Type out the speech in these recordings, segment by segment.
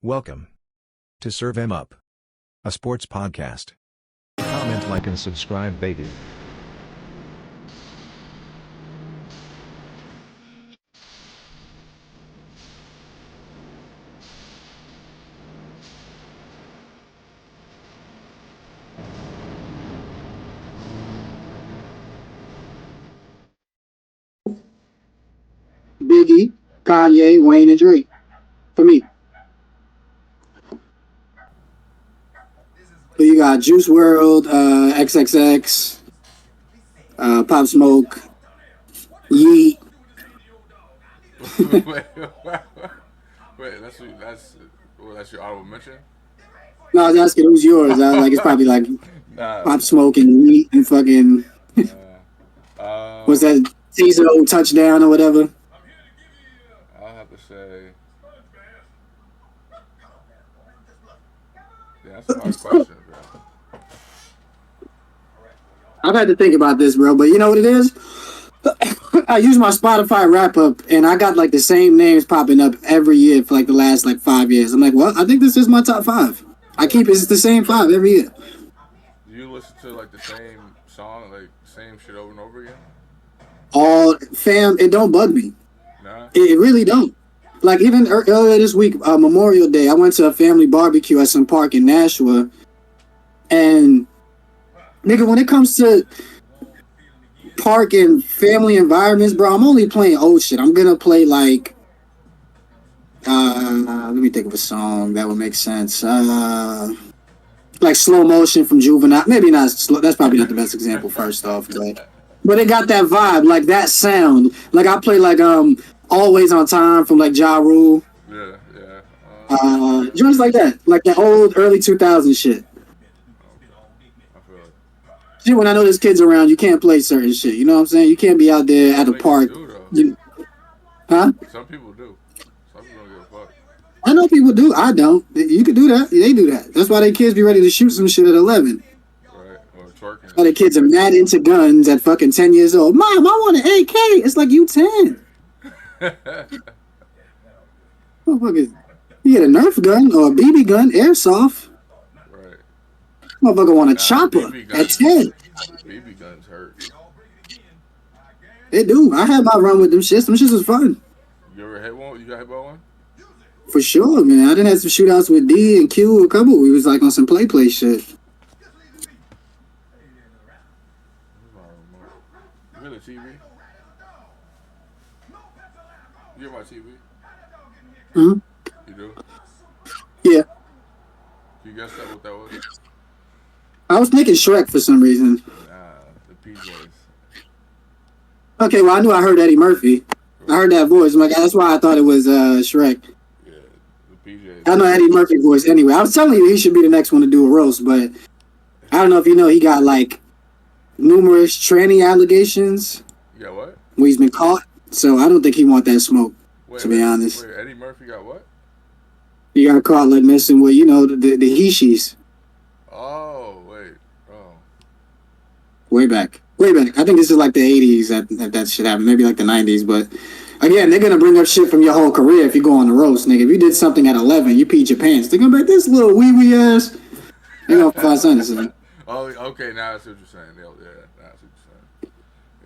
Welcome to Serve 'Em Up, a sports podcast. Comment, like, and subscribe, baby. Biggie, Kanye, Wayne, and Drake. For me. So you got Juice WRLD, XXX, Pop Smoke, Yeet. Wait, that's your honorable mention? No, I was asking who's yours. I was like, it's probably like Pop Smoke and Yeet and fucking what's that? Tizo touchdown or whatever. I'll have to say. Yeah, that's a hard question, bro. I've had to think about this, bro, but you know what it is? I use my Spotify wrap up, and I got like the same names popping up every year for like the last like 5 years. I'm like, well, I think this is my top 5. It's the same 5 every year. Do you listen to like the same song, like same shit over and over again? Fam, it don't bug me. Nah. It really don't. Like even earlier this week, Memorial Day, I went to a family barbecue at some park in Nashua, and nigga, when it comes to park and family environments, bro, I'm only playing old shit. I'm gonna play like, let me think of a song that would make sense. Like Slow Motion from Juvenile. Maybe not slow. That's probably not the best example. First off, but it got that vibe, like that sound. Like I play like Always on Time from like Ja Rule. Yeah. Joints like that old early 2000s shit. I feel it. Shit, when I know there's kids around, you can't play certain shit. You know what I'm saying? You can't be out there at a park. Huh? Some people do. Some people don't give a fuck. I know people do. I don't. You could do that. They do that. That's why they kids be ready to shoot some shit at 11. Right. Or twerking. Why the kids are mad into guns at fucking 10 years old. Mom, I want an AK. It's like you 10. Motherfucker, you get a Nerf gun or a BB gun, airsoft. Right. Motherfucker want a chopper at 10. BB guns hurt. They do. I had my run with them shits. Them shits was fun. You ever hit one? You got hit by one? For sure, man. I done had some shootouts with D and Q, a couple. We was like on some play shit. You hear the TV? You hear my TV? Mm-hmm. You do? Yeah. You guess what that was? I was thinking Shrek for some reason. Nah, the PJs. Okay, well, I knew I heard Eddie Murphy. I heard that voice. I'm like, that's why I thought it was Shrek. Yeah, the PJs. I know Eddie Murphy's voice anyway. I was telling you he should be the next one to do a roast, but I don't know if you know he got like numerous tranny allegations. Yeah, what? Where he's been caught. So I don't think he want that smoke, to be honest. Wait, Eddie Murphy got what? He got caught like messing with, the Hishis. Oh, wait. Oh. Way back. I think this is like the 80s that shit happened. Maybe like the 90s. But again, they're going to bring up shit from your whole career if you go on the roast, nigga. If you did something at 11, you peed your pants. They're going to be like, this little wee ass. They're going to find something to say. Oh, okay. Now I see what you're saying. Yeah, now I see what you're saying.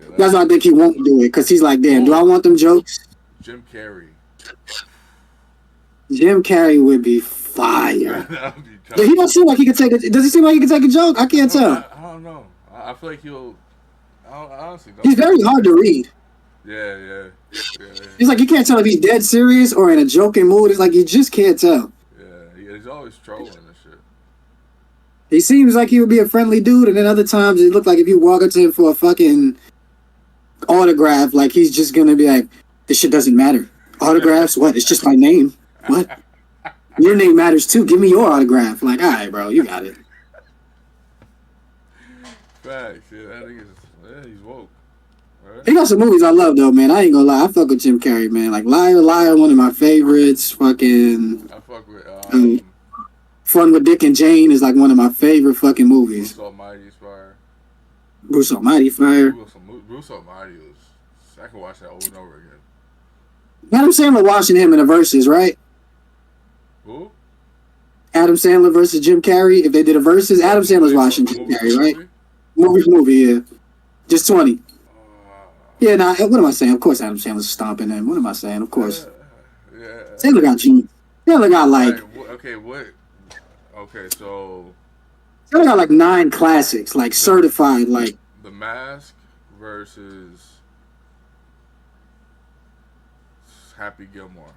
Yeah, that's why I think he won't do it. Because he's like, damn, do I want them jokes? Jim Carrey. Jim Carrey would be fire. He don't seem like he could take a... Does he seem like he can take a joke? I can't tell. I don't know. I feel like he'll... I honestly don't. He's very hard to read. Yeah. He's like, you can't tell if he's dead serious or in a joking mood. It's like, you just can't tell. Yeah, he's always trolling and shit. He seems like he would be a friendly dude, and then other times it looked like if you walk up to him for a fucking autograph, like he's just gonna be like, this shit doesn't matter. Autographs? What? It's just my name. What? Your name matters too. Give me your autograph. Like, all right, bro, you got it. Facts, yeah, I think he's woke. Right? He got some movies I love though, man. I ain't gonna lie, I fuck with Jim Carrey, man. Like Liar, one of my favorites. Fucking. I fuck with. Fun with Dick and Jane is like one of my favorite fucking movies. Bruce Almighty's fire. Bruce Almighty fire. Bruce Almighty was. I can watch that over and over again. Adam Sandler watching him in the verses, right? Who? Adam Sandler versus Jim Carrey. If they did a versus, Adam Sandler's watching Jim Carrey, right? Movie, yeah. Just 20. Yeah, nah, what am I saying? Of course Adam Sandler's stomping him. What am I saying? Of course. Yeah. Sandler got genius. Sandler got like... Okay, so... Sandler got like 9 classics, like certified, like... The Mask versus Happy Gilmore.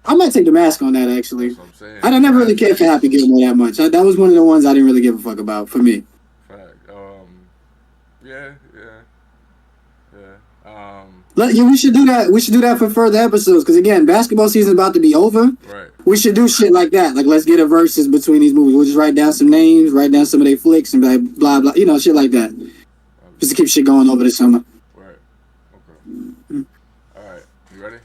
I might take The Mask on that, actually. That's what I'm saying. I never really cared for Happy Gilmore that much. That was one of the ones I didn't really give a fuck about, for me. Fact. Yeah. We should do that. We should do that for further episodes. Because again, basketball season's about to be over. Right. We should do shit like that. Like, let's get a versus between these movies. We'll just write down some names, write down some of their flicks, and be like, blah blah. You know, shit like that. Just to keep shit going over the summer. Right. Okay. All right. You ready?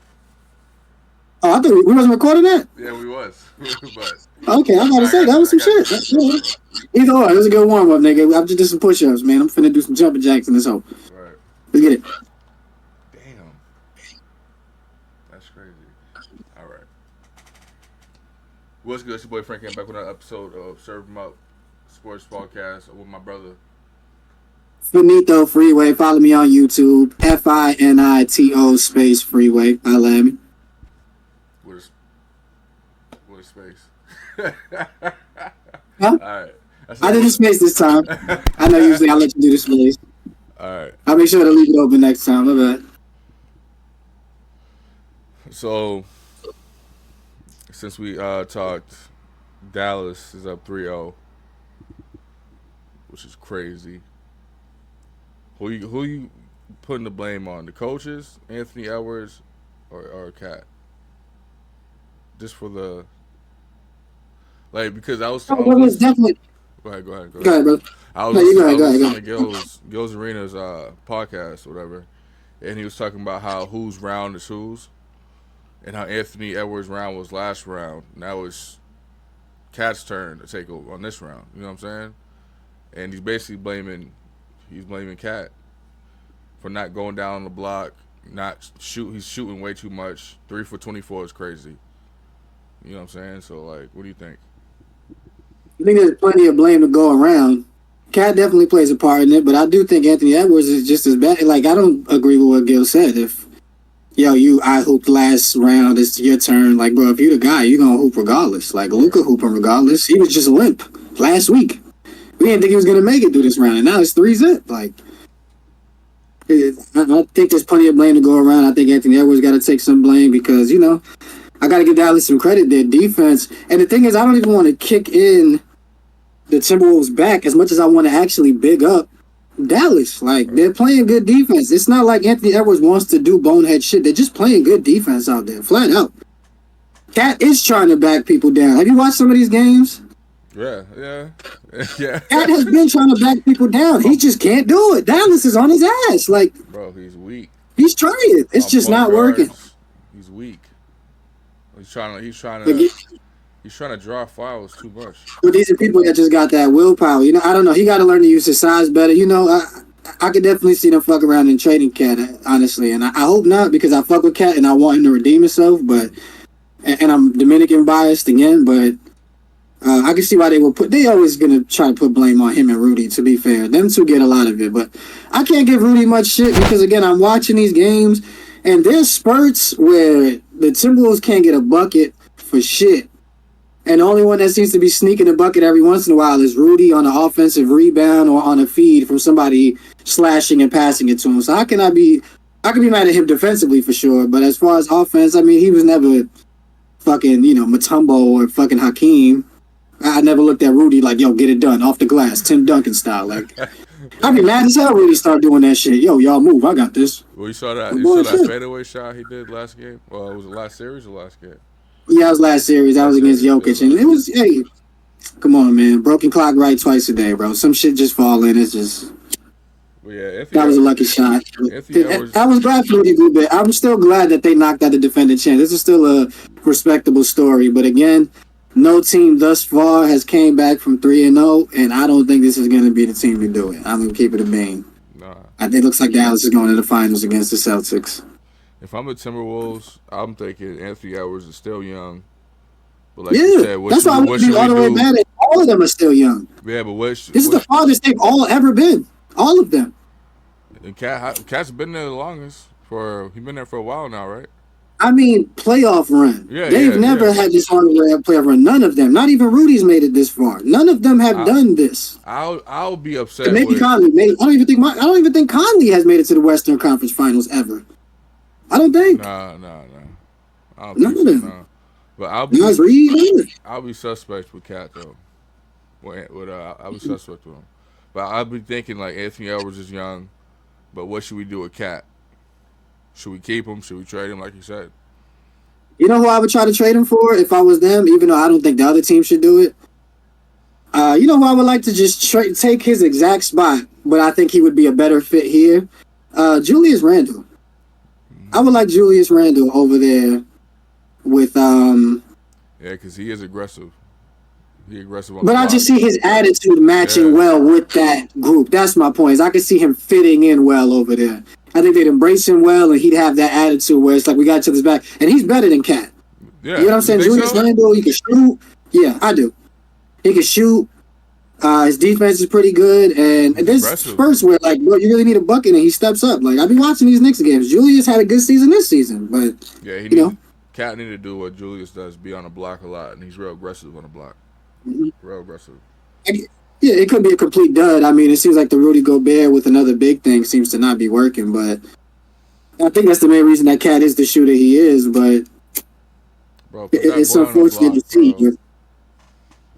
Oh, I thought we wasn't recording that. Yeah, we was. But okay, I'm about to say that was some shit. Either or, it was a good warm up, nigga. I'm just doing some push ups, man. I'm finna do some jumping jacks in this hole. Right. Let's get it. Damn. That's crazy. All right. What's good? It's your boy Frank came back with another episode of Serve 'em Up Sports Podcast with my brother. Finito Freeway. Follow me on YouTube. FINITO space Freeway. I love me. With a space. Huh? All right. I did the space this time. I know usually I let you do the space. All right. I'll make sure to leave it open next time. My bad. So, since we talked, Dallas is up 3-0, which is crazy. Who you putting the blame on? The coaches, Anthony Edwards, or Cat? Just for the because I was. Was definitely. Go ahead, bro. I was listening to Gil's Arena's podcast, or whatever, and he was talking about how whose round is whose, and how Anthony Edwards' round was last round. Now it's Cat's turn to take over on this round. You know what I'm saying? And he's basically blaming Cat for not going down on the block, He's shooting way too much. 3 for 24 is crazy. You know what I'm saying? So, like, what do you think? I think there's plenty of blame to go around. Cat definitely plays a part in it, but I do think Anthony Edwards is just as bad. Like, I don't agree with what Gil said. If, I hooped last round, it's your turn. Like, bro, if you the guy, you going to hoop regardless. Like, Luka hooping regardless. He was just limp last week. We didn't think he was going to make it through this round, and now it's 3-0. Like, I think there's plenty of blame to go around. I think Anthony Edwards got to take some blame because, I got to give Dallas some credit. Their defense. And the thing is, I don't even want to kick in the Timberwolves back as much as I want to actually big up Dallas. Like, they're playing good defense. It's not like Anthony Edwards wants to do bonehead shit. They're just playing good defense out there, flat out. Cat is trying to back people down. Have you watched some of these games? Yeah. Cat has been trying to back people down. He just can't do it. Dallas is on his ass. Like, bro, he's weak. He's trying. It's just not working. He's weak. He's trying to draw fouls too much. But these are people that just got that willpower. I don't know. He got to learn to use his size better. I could definitely see them fuck around and trading Cat, honestly. And I hope not, because I fuck with Cat and I want him to redeem himself. And I'm Dominican biased again, but I can see why they always going to try to put blame on him and Rudy, to be fair. Them two get a lot of it. But I can't give Rudy much shit because, again, I'm watching these games and there's spurts where the Timberwolves can't get a bucket for shit. And the only one that seems to be sneaking a bucket every once in a while is Rudy on an offensive rebound or on a feed from somebody slashing and passing it to him. So I could be mad at him defensively for sure. But as far as offense, he was never fucking, Mutombo or fucking Hakeem. I never looked at Rudy like, yo, get it done off the glass, Tim Duncan style. Like, I'd be mad as hell Rudy start doing that shit. Yo, y'all move, I got this. Well, you saw that fadeaway shot he did last game? Well, was it last series or last game? Yeah, it was last series. That was against Jokic. And it was, hey, come on, man. Broken clock right twice a day, bro. Some shit just fall in. It's just... Well, yeah, that was a lucky shot. I was glad for Rudy Gobert. I'm still glad that they knocked out the defending champ. This is still a respectable story. But again, no team thus far has came back from 3-0, and I don't think this is going to be the team to do it. I'm going to keep it a bean. Nah. It looks like Dallas is going to the finals against the Celtics. If I'm the Timberwolves, I'm thinking Anthony Edwards is still young. But like you said, that's why I wouldn't be all the way mad at all of them are still young. Yeah, but this is the farthest they've all ever been. All of them. And Cat's been there the longest. He's been there for a while now, right? I mean, playoff run. Yeah, They've never had this hard playoff run. None of them. Not even Rudy's made it this far. None of them have done this. I'll be upset. And maybe Conley. I don't even think Conley has made it to the Western Conference Finals ever. I don't think. No. I don't None think of them. No. But I'll be suspect with Cat though. I'll be suspect with him. But I'll be thinking like Anthony Edwards is young, but what should we do with Cat? Should we keep him? Should we trade him like you said? You know who I would try to trade him for if I was them, even though I don't think the other team should do it? You know who I would like to just take his exact spot, but I think he would be a better fit here? Julius Randle. I would like Julius Randle over there with Yeah, because he is aggressive. He's aggressive on But I just see his attitude matching well with that group. That's my point. Is I could see him fitting in well over there. I think they'd embrace him well, and he'd have that attitude where it's like we got each other's back, and he's better than Cat. Yeah, you know what I'm saying? Julius Randle, he can shoot. Yeah, I do. He can shoot. His defense is pretty good, and there's spurts where like, bro, you really need a bucket, and he steps up. Like I've been watching these Knicks games. Julius had a good season this season, but Cat needed to do what Julius does, be on the block a lot, and he's real aggressive on the block. Real aggressive. Yeah, it could be a complete dud. I mean, it seems like the Rudy Gobert with another big thing seems to not be working, but I think that's the main reason that Cat is the shooter he is, but it's unfortunate to see.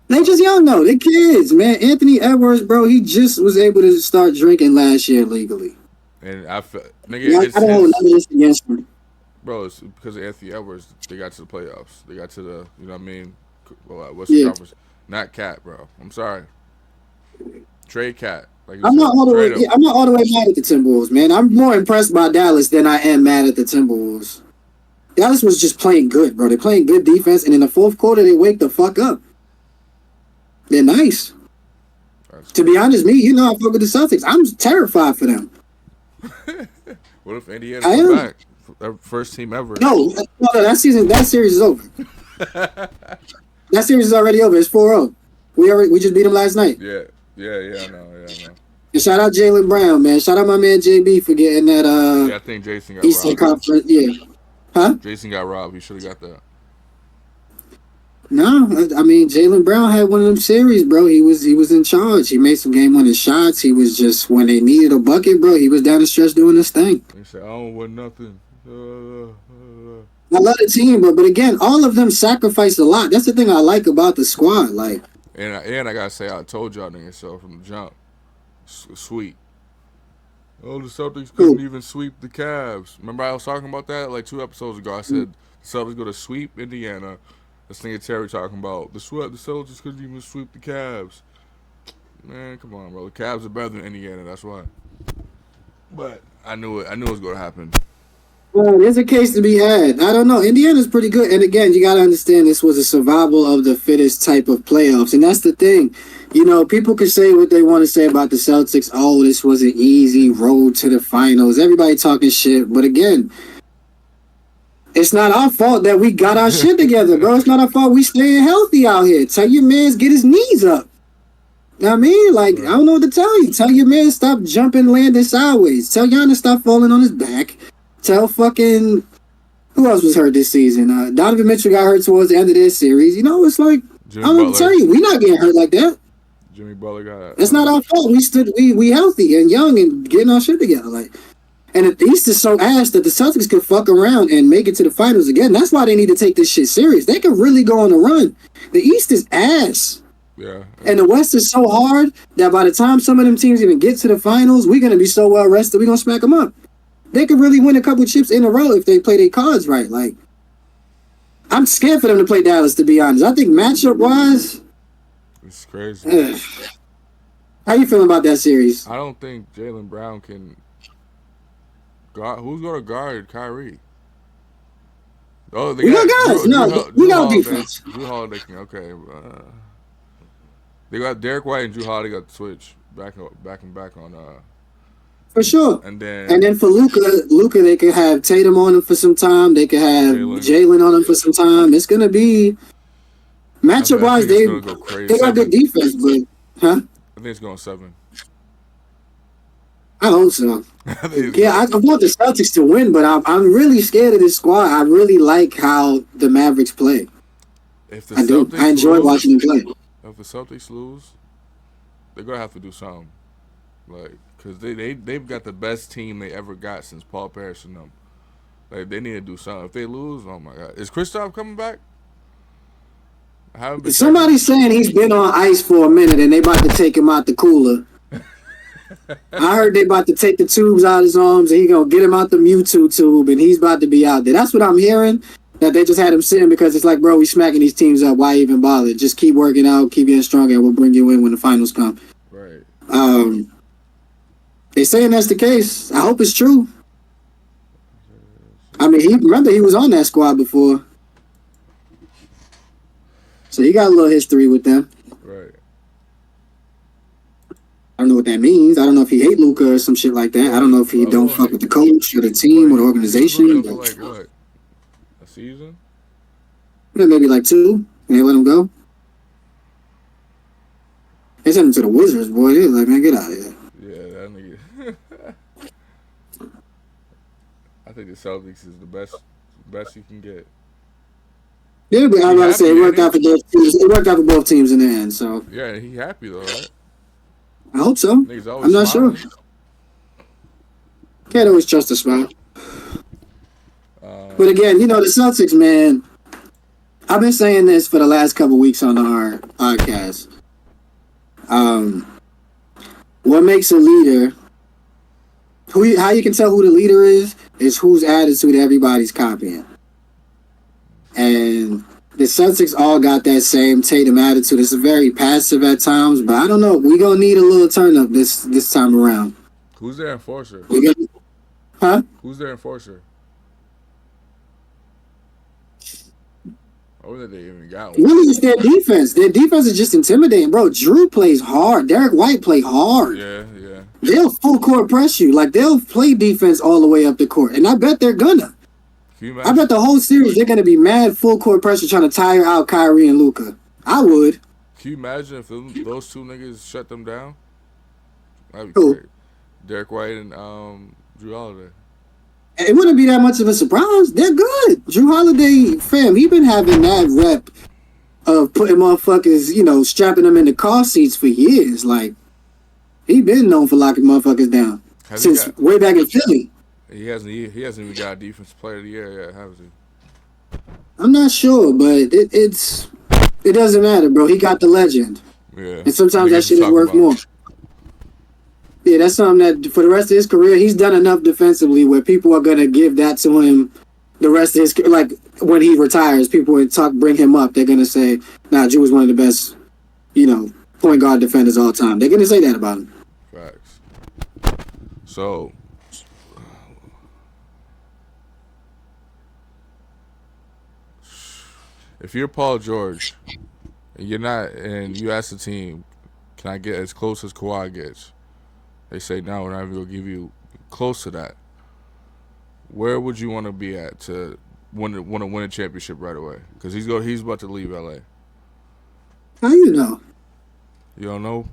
They just young, though. They kids, man. Anthony Edwards, bro, he just was able to start drinking last year legally. And I feel, I don't hold none of this against him. Bro, it's because of Anthony Edwards, they got to the playoffs. They got to the, you know what I mean? What's the conference? Not Cat, bro. I'm sorry. Trade Cat. Like I'm not all the way mad at the Timberwolves, man. I'm more impressed by Dallas than I am mad at the Timberwolves. Dallas was just playing good, bro. They're playing good defense, and in the fourth quarter, they wake the fuck up. They're nice. To be honest, I fuck with the Celtics. I'm terrified for them. What if Indiana come back? First team ever. No, that series is over. That series is already over. It's 4-0. We just beat them last night. Yeah, I know. And shout out Jaylen Brown, man. Shout out my man JB for getting that I think Jason got Eastern robbed. Conference. Yeah. Huh? Jason got robbed. He should have got that. No, I mean Jaylen Brown had one of them series, bro. He was in charge. He made some game-winning shots. He was just, when they needed a bucket, bro, he was down the stretch doing this thing. He said, I don't want nothing. I love the team, but again, all of them sacrificed a lot. That's the thing I like about the squad. Like, and I gotta say, I told y'all niggas so from the jump. Sweet. Oh, the Celtics couldn't even sweep the Cavs. Remember I was talking about that like 2 episodes ago. I said the Celtics go to sweep Indiana. This nigga Terry talking about the Celtics couldn't even sweep the Cavs. Man, come on, bro. The Cavs are better than Indiana. That's why. But I knew it was going to happen. Well, there's a case to be had. I don't know. Indiana's pretty good. And again, you got to understand this was a survival of the fittest type of playoffs. And that's the thing. People can say what they want to say about the Celtics. Oh, this was an easy road to the finals. Everybody talking shit. But again, it's not our fault that we got our shit together, bro. It's not our fault we staying healthy out here. Tell your man get his knees up. You know what I mean? Like, I don't know what to tell you. Tell your man stop jumping, landing sideways. Tell Giannis stop falling on his back. Tell fucking... Who else was hurt this season? Donovan Mitchell got hurt towards the end of this series. It's like... Jimmy I don't know what to tell you. We not getting hurt like that. Jimmy Butler got... It's not our fault. We healthy and young and getting our shit together. Like... And if the East is so ass that the Celtics could fuck around and make it to the finals again, that's why they need to take this shit serious. They could really go on a run. The East is ass. Yeah. And the West is so hard that by the time some of them teams even get to the finals, we're going to be so well rested, we're going to smack them up. They could really win a couple chips in a row if they play their cards right. Like, I'm scared for them to play Dallas, to be honest. I think matchup-wise... It's crazy. How you feeling about that series? I don't think Jaylen Brown can... Who's going to guard Kyrie? Oh, we got guys. We got defense. Drew Holiday can, okay. They got Derek White and Drew Holiday got the switch back on For sure. And then for Luka, they could have Tatum on him for some time. They could have Jalen on him for some time. It's gonna be matchup wise. They got good defense, but I think it's going 7. I hope so. I want the Celtics to win, but I'm really scared of this squad. I really like how the Mavericks play. I enjoy watching them play. If the Celtics lose, they're gonna have to do something, because they've got the best team they ever got since Paul Pierce and them. Like, they need to do something. If they lose, oh my God, is Kristaps coming back? Somebody's saying he's been on ice for a minute and they about to take him out the cooler. I heard they about to take the tubes out of his arms and he gonna get him out the Mewtwo tube and he's about to be out there. That's what I'm hearing. That they just had him sitting because it's like, bro, we smacking these teams up. Why even bother? Just keep working out, keep getting stronger, and we'll bring you in when the finals come. Right. They saying that's the case. I hope it's true. I mean, he was on that squad before, so he got a little history with them. Right. I don't know what that means. I don't know if he hate Luka or some shit like that. I don't know if he don't fuck with the coach or the team or the organization. Like what? A season? Maybe like 2. And they let him go. They sent him to the Wizards, boy. They was like, man, get out of here. Yeah, that nigga. I think the Celtics is the best you can get. Yeah, but I'm about to say it worked out for both teams. It worked out for both teams in the end. So yeah, he happy though, right? I hope so. I'm not sure. Can't always trust a smile. But again, the Celtics, man. I've been saying this for the last couple weeks on our podcast. What makes a leader? How you can tell who the leader is whose attitude everybody's copying. And the Celtics all got that same Tatum attitude. It's very passive at times, but I don't know. We gonna need a little turn up this time around. Who's their enforcer? Huh? Who's their enforcer? Oh, that they even got one. Really, it's their defense. Their defense is just intimidating, bro. Drew plays hard. Derek White play hard. Yeah. They'll full court press you. Like, they'll play defense all the way up the court, and I bet they're gonna. I bet the whole series they're gonna be mad full court pressure trying to tire out Kyrie and Luka. I would. Can you imagine if those two niggas shut them down? That'd be Who? great. Derek White and Drew Holiday. It wouldn't be that much of a surprise. They're good. Drew Holiday, fam, he been having that rep of putting motherfuckers, strapping them in the car seats for years. Like, he been known for locking motherfuckers down since way back in Philly. He hasn't even got a defensive player of the year yet, has he? I'm not sure, but it doesn't matter, bro. He got the legend. Yeah. And sometimes that shit is worth more. Yeah, that's something that for the rest of his career, he's done enough defensively where people are gonna give that to him. The rest of his, like when he retires, people would bring him up. They're gonna say, "Nah, Drew was one of the best, point guard defenders all time." They're gonna say that about him. Facts. So, if you're Paul George, and you ask the team, "Can I get as close as Kawhi gets?" They say, "No, we're not even gonna give you close to that." Where would you want to be at to win a championship right away? Because he's about to leave LA. How you know? You don't know?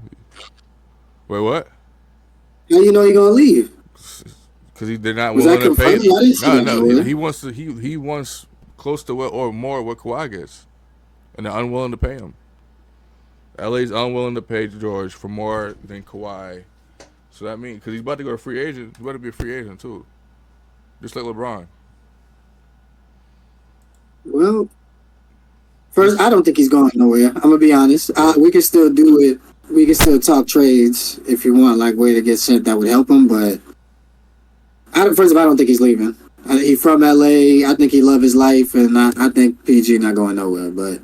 Wait, what? How you know he's gonna leave? Because they're not willing to pay. No. He wants close to what Kawhi gets, and they're unwilling to pay him. LA's unwilling to pay George for more than Kawhi. So that means, because he's about to go to free agent, he's about to be a free agent too. Just like LeBron. Well, first, I don't think he's going nowhere. I'm going to be honest. We can still do it. We can still talk trades if you want, like, way to get sent that would help him. But, first of all, I don't think he's leaving. He's from LA. I think he loves his life. And I think PG not going nowhere. But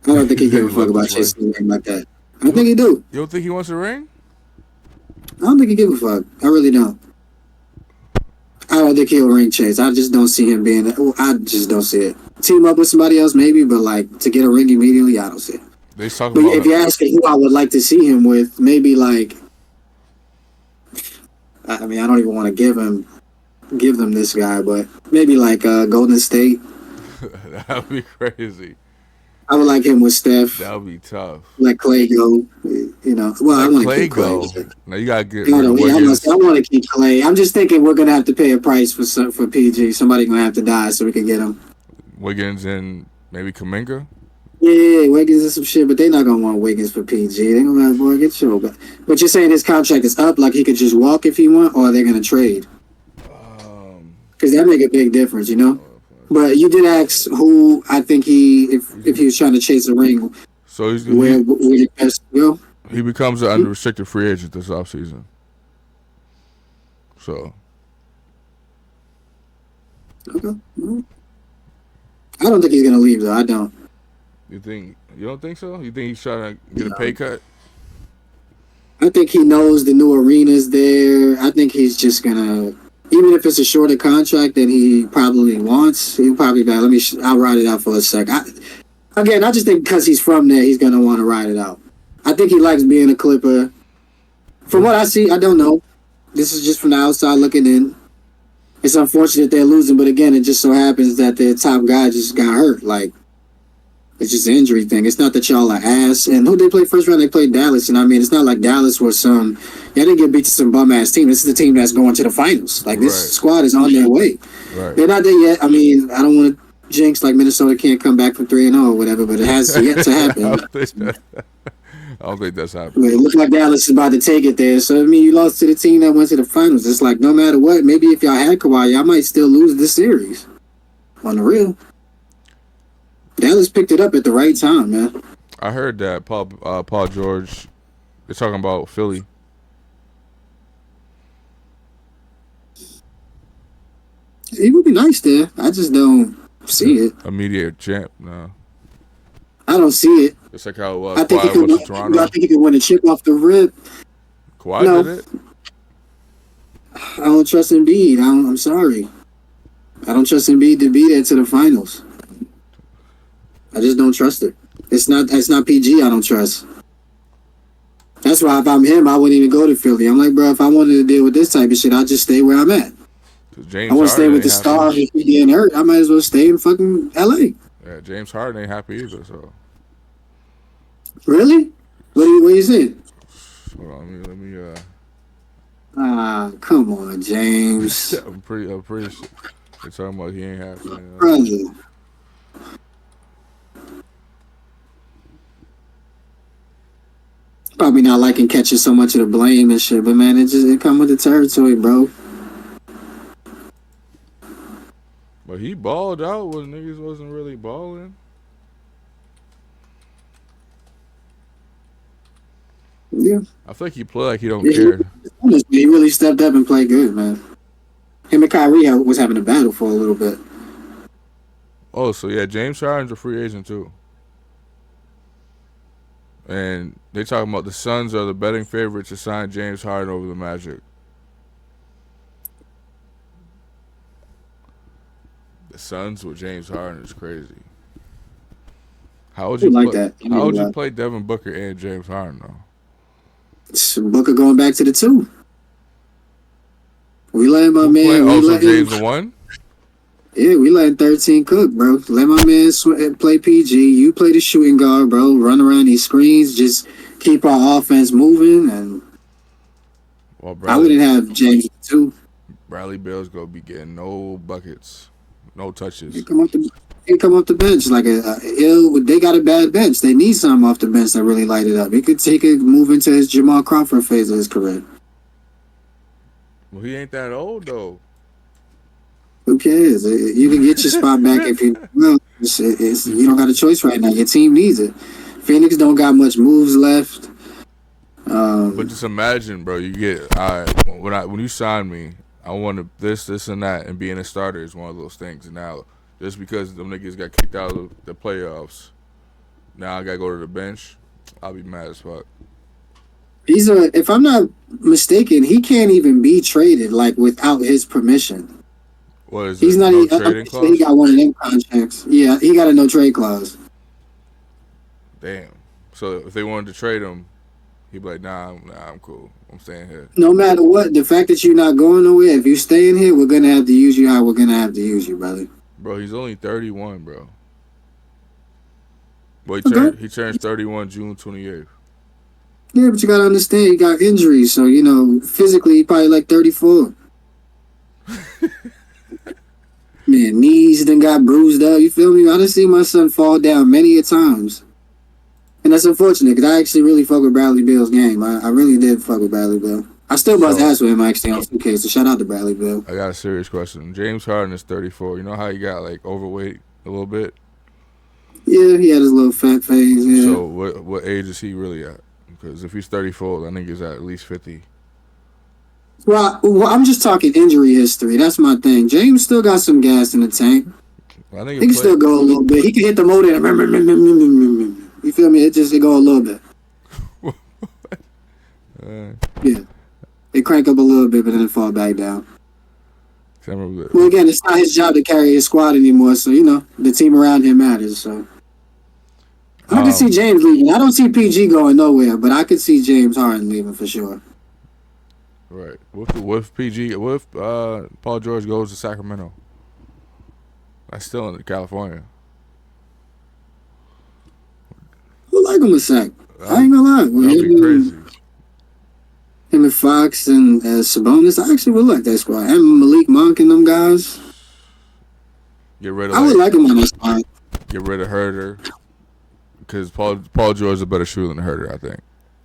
I don't think he gives a fuck about chasing a ring like that. I think he do. You don't think he wants a ring? I don't think he give a fuck. I really don't. I don't think he'll ring chase. I just don't see him being. I just don't see it. Team up with somebody else, maybe, but like to get a ring immediately, I don't see it. They talking but if you're asking who I would like to see him with, maybe like I mean, I don't even want to give them this guy, but maybe like Golden State. That would be crazy. I would like him with Steph. That would be tough. Let Clay go. You know, well, I want to keep Clay. Now you gotta get I rid of Wiggins. I want to keep Clay. I'm just thinking we're gonna have to pay a price for PG. Somebody gonna have to die so we can get him. Wiggins and maybe Kuminga. Yeah, Wiggins and some shit, but they're not gonna want Wiggins for PG. They're gonna be like, boy, get your. But you're saying his contract is up, like he could just walk if he want, or they're gonna trade? Because that make a big difference, you know. But you did ask who I think if he was trying to chase a ring. So where the best go? He becomes an unrestricted free agent this offseason. So. Okay. I don't think he's gonna leave though. I don't. You don't think so? You think he's trying to get a pay cut? I think he knows the new arena's there. I think he's just gonna, even if it's a shorter contract than he probably wants, he'll probably be like, I'll ride it out for a sec. I just think because he's from there, he's gonna want to ride it out. I think he likes being a Clipper. From what I see, I don't know. This is just from the outside looking in. It's unfortunate they're losing, but again, it just so happens that their top guy just got hurt. Like, it's just an injury thing. It's not that y'all are ass. And who they play first round? They played Dallas. And I mean, it's not like Dallas was some. Yeah, they get beat to some bum ass team. This is the team that's going to the finals. Like, this squad is on their way. Right. They're not there yet. I mean, I don't want to jinx like Minnesota can't come back from 3-0 or whatever, but it has yet to happen. I don't think that's happening. It looks like Dallas is about to take it there. So, I mean, you lost to the team that went to the finals. It's like, no matter what, maybe if y'all had Kawhi, y'all might still lose this series. On the real. Dallas picked it up at the right time, man. I heard that Paul George, they're talking about Philly. He would be nice there. I just don't see it. Immediate champ, no. I don't see it. It's like how it was. I think he could win a chip off the rip. Kawhi did it? I don't trust Embiid. I'm sorry. I don't trust Embiid to be there to the finals. I just don't trust it. It's not PG I don't trust. That's why if I'm him, I wouldn't even go to Philly. I'm like, bro, if I wanted to deal with this type of shit, I'll just stay where I'm at. I want to stay with the star. If he getting hurt, I might as well stay in fucking LA. Yeah, James Harden ain't happy either, so. Really? What you saying? Hold on, let me come on, James. I'm pretty sure they're talking about he ain't happy. Brother. Probably not liking catching so much of the blame and shit, but man, it come with the territory, bro. But he balled out when niggas wasn't really balling. Yeah. I feel like he played like he don't care. He really stepped up and played good, man. Him and Kyrie was having a battle for a little bit. Oh, so yeah, James Harden's a free agent too. And they talking about the Suns are the betting favorites to sign James Harden over the Magic. The Suns with James Harden is crazy. How would you like that? How would you play Devin Booker and James Harden though? Booker going back to the 2. We let my man. James the 1. Yeah, we letting 13 cook, bro. Let my man play PG. You play the shooting guard, bro. Run around these screens. Just keep our offense moving. And I wouldn't have James 2. Bradley Beal's gonna be getting no buckets, no touches. He come off the bench like they got a bad bench. They need something off the bench that really light it up. He could move into his Jamal Crawford phase of his career. Well, he ain't that old though. Who cares? You can get your spot back if you. Well, you don't got a choice right now. Your team needs it. Phoenix don't got much moves left. But just imagine, bro. You get when you sign me, I want this, and that, and being a starter is one of those things. And now, just because them niggas got kicked out of the playoffs, now I gotta go to the bench. I'll be mad as fuck. If I'm not mistaken, he can't even be traded like without his permission. What is He's it? not No even. trading clause? He got one of them contracts. Yeah, he got a no trade clause. Damn. So if they wanted to trade him, He'd be like, nah, I'm cool. I'm staying here. No matter what, the fact that you're not going nowhere, if you're staying here, we're gonna have to use you how we're gonna have to use you, brother. Bro, he's only 31, bro. Well, Okay. he turns 31 June 28th. Yeah, but you gotta understand, he got injuries, so physically, he probably like 34. Man, knees then got bruised up. You feel me? I done seen my son fall down many a times. And that's unfortunate because I actually really fuck with Bradley Bill's game. I really did fuck with Bradley Bill. I still bust ass with him actually on 2K, so shout out to Bradley Bill. I got a serious question. James Harden is 34. You know how he got like overweight a little bit? Yeah, he had his little fat phase, yeah. So what age is he really at? Because if he's 34, I think he's at least 50. Well, I'm just talking injury history. That's my thing. James still got some gas in the tank. I think he can still go a little bit. He can hit the motor. You feel me? It go a little bit. Yeah. They crank up a little bit, but then it fall back down. Well, again, it's not his job to carry his squad anymore, so, the team around him matters, so. I can see James leaving. I don't see PG going nowhere, but I could see James Harden leaving for sure. Right. What if PG? What if Paul George goes to Sacramento? That's still in California. I like him a sec. I ain't gonna lie. That'd be crazy. Him and Fox and Sabonis, I actually would like that squad. And Malik Monk and them guys. Get rid of. I would like him on that squad. Get rid of Herter. Because Paul George is a better shooter than Herter, I think.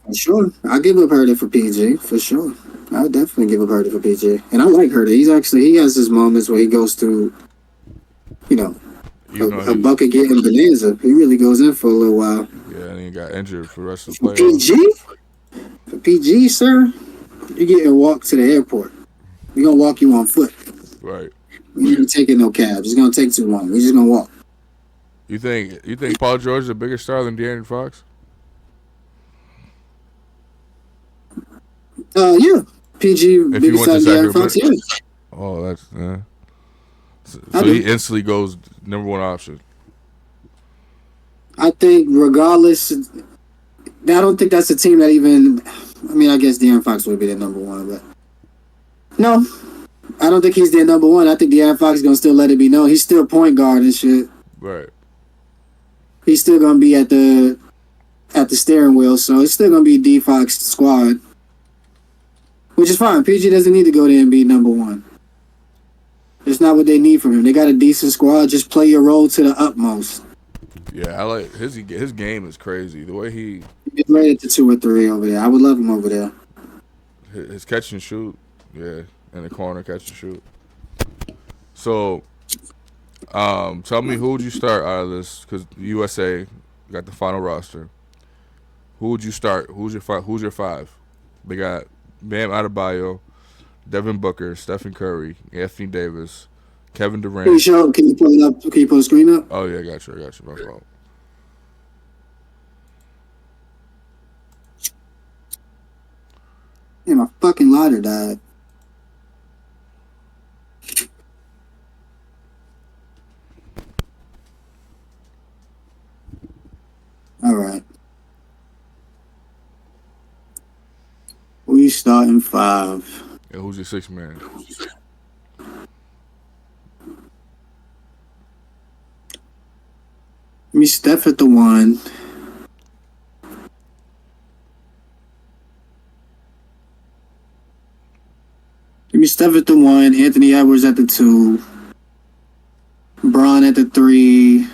For sure. I'll give up Herter for PG, for sure. I'll definitely give up Herter for PG. And I like Herter. He has his moments where he goes through, a bucket getting bonanza. He really goes in for a little while. Yeah, and he got injured for the rest of the playoffs. PG? For PG, sir, you're getting walked to the airport. We're going to walk you on foot. Right. We ain't taking no cabs. It's going to take too long. We're just going to walk. You think Paul George is a bigger star than De'Aaron Fox? Yeah. PG bigger star than De'Aaron Fox, yeah. Oh, that's so he instantly goes number one option. I think regardless, I don't think that's a team that even. I mean, I guess De'Aaron Fox would be their number one, but no, I don't think he's their number one. I think De'Aaron Fox is gonna still let it be known he's still point guard and shit. Right. He's still gonna be at the steering wheel, so it's still gonna be D Fox squad, which is fine. PG doesn't need to go there and be number one. It's not what they need from him. They got a decent squad. Just play your role to the utmost. Yeah, I like his game is crazy. The way he gets right at the 2 or 3 over there. I would love him over there. His catch and shoot, yeah, in the corner catch and shoot. So, tell me who would you start out of this? Because USA got the final roster. Who would you start? Who's your five? They got Bam Adebayo, Devin Booker, Stephen Curry, Anthony Davis, Kevin Durant. Can you pull it up? Can you pull the screen up? Oh yeah, I got you. My fault. Yeah, my fucking lighter died. All right. We starting 5. Yeah, who's your 6th man? Give me Steph at the 1. Give me Steph at the 1. Anthony Edwards at the 2. Bron at the 3.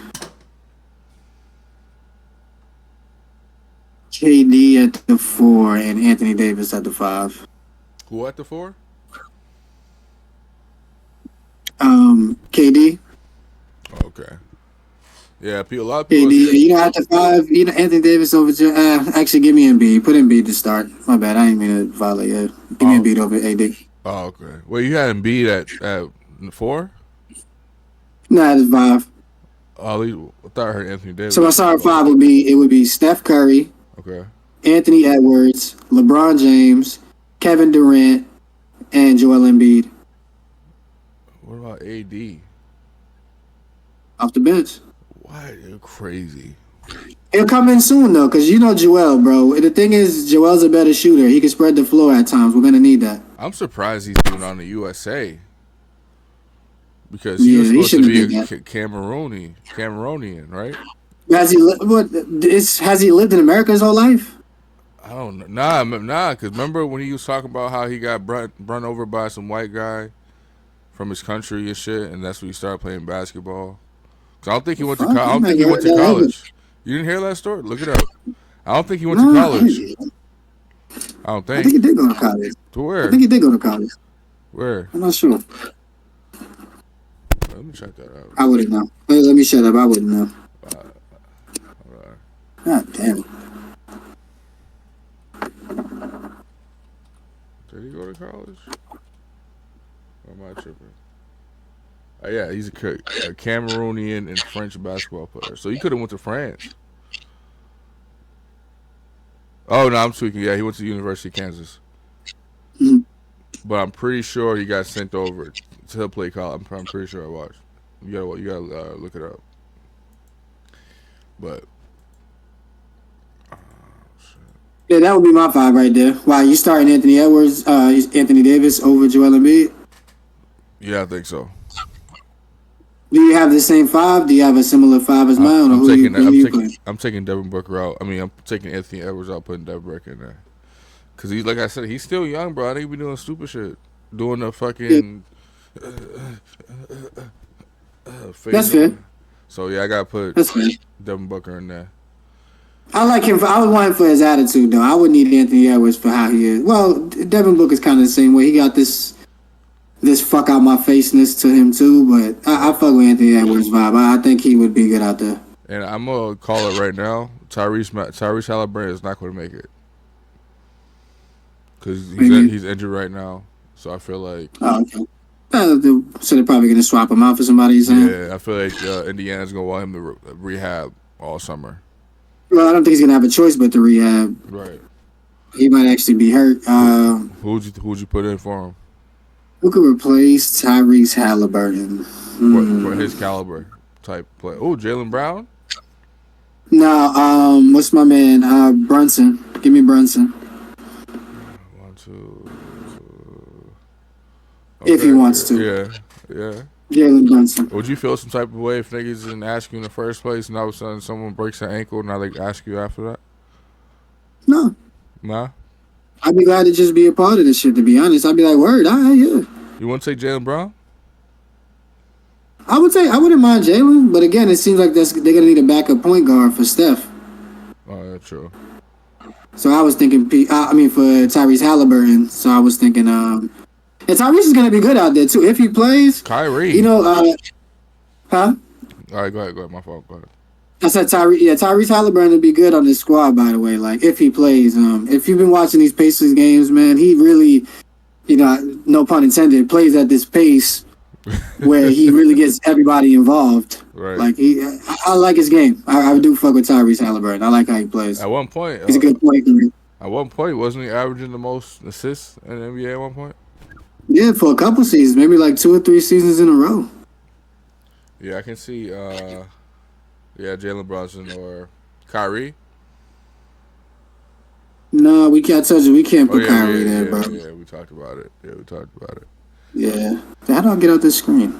KD at the 4 and Anthony Davis at the 5. Who at the 4? KD. Okay. Yeah, a lot of people. KD, at the 5. Anthony Davis over to. Actually, give me Embiid. Put Embiid to start. My bad. I didn't mean to violate it. Give me Embiid over AD. Oh, okay. Well, you had Embiid at 4? Nah, it's 5. Oh, I thought I heard Anthony Davis. So my starting 5 would be Steph Curry. Okay. Anthony Edwards, LeBron James, Kevin Durant, and Joel Embiid. What about AD? Off the bench. Why? You're crazy. It'll come in soon though, because you know Joel, bro. The thing is, Joel's a better shooter. He can spread the floor at times. We're gonna need that. I'm surprised he's even on the USA because he Yeah, was he supposed to shouldn't be a have did Cameroonian, right? Has he lived in America his whole life? I don't know. Nah. Because remember when he was talking about how he got run over by some white guy from his country and shit, and that's when he started playing basketball. Cause I don't think he went to. I don't think he went to college. You didn't hear that story? Look it up. I don't think he went to college. I don't think. I think he did go to college. To where? I think he did go to college. Where? I'm not sure. Let me check that out. I wouldn't know. Let me shut up. I wouldn't know. God damn it. Did he go to college? Or am I tripping? Oh, yeah, he's a Cameroonian and French basketball player. So he could have went to France. Oh, no, I'm tweaking. Yeah, he went to the University of Kansas. Mm-hmm. But I'm pretty sure he got sent over to play college. I'm pretty sure I watched. You gotta look it up. But yeah, that would be my 5 right there. Wow, you starting Anthony Edwards, Anthony Davis over Joel Embiid? Yeah, I think so. Do you have the same 5? Do you have a similar 5 as mine? I'm taking Devin Booker out. I mean, I'm taking Anthony Edwards out, putting Devin Booker in there. Because he's, like I said, he's still young, bro. I think he be doing stupid shit. Doing the fucking... That's fair. So, yeah, I got to put Devin Booker in there. I like him. I would want him for his attitude, though. I would need Anthony Edwards for how he is. Well, Devin Booker's kind of the same way. He got this fuck out my faceness to him, too. But I fuck with Anthony Edwards' vibe. I think he would be good out there. And I'm going to call it right now. Tyrese Halliburton is not going to make it. Because he's injured right now. So I feel like... Oh, okay. So they're probably going to swap him out for somebody, you saying? Yeah, I feel like Indiana's going to want him to rehab all summer. Well, I don't think he's going to have a choice but to rehab. Right. He might actually be hurt. Who'd you put in for him? Who could replace Tyrese Halliburton? For his caliber type play. Oh, Jaylen Brown? No, what's my man? Brunson. Give me Brunson. 1, 2. Okay. If he wants to. Yeah. Jalen Brunson. Would you feel some type of way if niggas didn't ask you in the first place and all of a sudden someone breaks their ankle and now they ask you after that? No. Nah? I'd be glad to just be a part of this shit, to be honest. I'd be like, word, all right, yeah. You want to take Jaylen Brown? I wouldn't mind Jalen, but again, it seems like they're going to need a backup point guard for Steph. Oh, that's true. So I was thinking, for Tyrese Halliburton, so I was thinking, and Tyrese is going to be good out there, too. If he plays, Kyrie. You know, huh? All right, go ahead. My fault. Go ahead. I said Tyrese Halliburton would be good on this squad, by the way. Like, if he plays. If you've been watching these Pacers games, man, he really, no pun intended, plays at this pace where he really gets everybody involved. Right. Like, I like his game. I do fuck with Tyrese Halliburton. I like how he plays. At one point. He's a good point guard. At one point, wasn't he averaging the most assists in the NBA at one point? Yeah, for a couple seasons, maybe like 2 or 3 seasons in a row. Yeah, I can see, Jalen Brunson or Kyrie. No, we can't touch it. We can't put Kyrie there, bro. Yeah, we talked about it. Yeah. How do I get out this screen?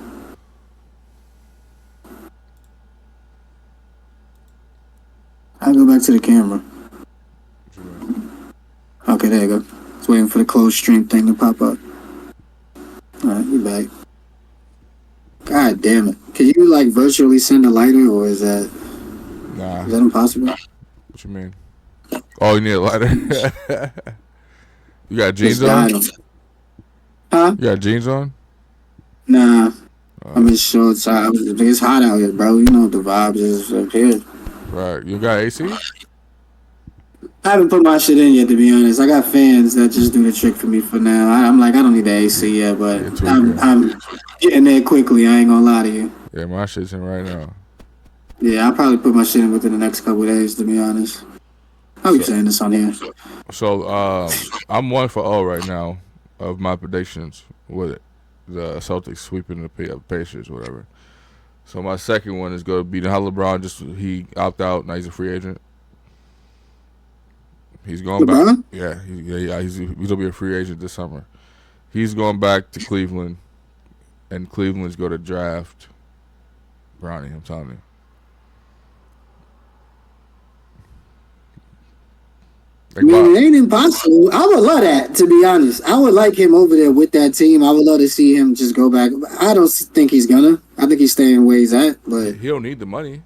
I'll go back to the camera. Okay, there you go. Just waiting for the closed stream thing to pop up. Alright, you back. God damn it. Can you virtually send a lighter, or is that impossible? What you mean? Oh, you need a lighter? You got jeans on? Huh? You got jeans on? Nah. I'm in shorts. It's hot out here, bro. You know what the vibes is up here. Right. You got AC? I haven't put my shit in yet, to be honest. I got fans that just do the trick for me for now. I'm like, I don't need the AC yet, but I'm getting there quickly. I ain't gonna lie to you. Yeah, my shit's in right now. Yeah, I'll probably put my shit in within the next couple of days, to be honest. I'll be saying this on here. So, I'm 1-0 right now of my predictions with it. The Celtics sweeping the Pacers, whatever. So my second one is going to be how LeBron he opt out. Now he's a free agent. He's going LeBron? back. Yeah, he's gonna be a free agent this summer. He's going back to Cleveland, and Cleveland's going to draft Bronny. I'm telling you. I mean, it ain't impossible. I would love that, to be honest. I would like him over there with that team. I would love to see him just go back. I don't think he's gonna. I think he's staying where he's at, but he don't need the money.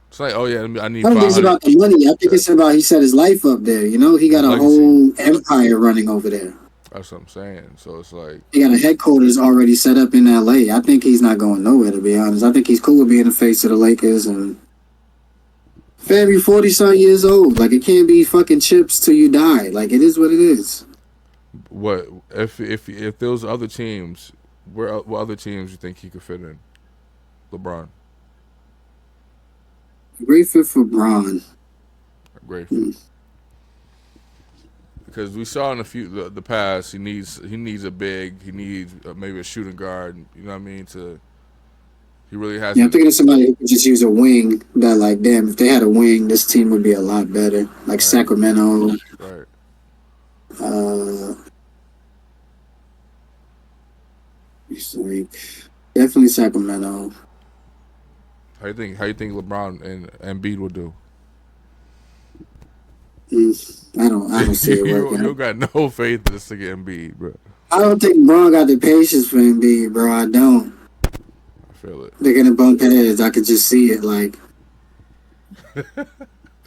It's like, oh yeah, I need. I don't think it's about the money. I think it's about he set his life up there. You know, he got a whole empire running over there. That's what I'm saying. So it's like he got a headquarters already set up in LA. I think he's not going nowhere, to be honest. I think he's cool with being the face of the Lakers and. Fam, you 40-something years old. Like, it can't be fucking chips till you die. Like, it is what it is. What if those other teams? What other teams you think he could fit in? LeBron. Great fit for Bron. Great fit. Because we saw in the past, he needs a big. He needs maybe a shooting guard. You know what I mean? He really has. Yeah, I'm thinking of somebody who could just use a wing. That, like, damn, if they had a wing, this team would be a lot better. Like right. Sacramento. Right. Definitely Sacramento. How you think LeBron and Embiid will do? I don't see it working. You got no faith in this nigga Embiid, bro. I don't think Bron got the patience for Embiid, bro. I don't. Feel it. They're gonna bump heads. I could just see it. Like, I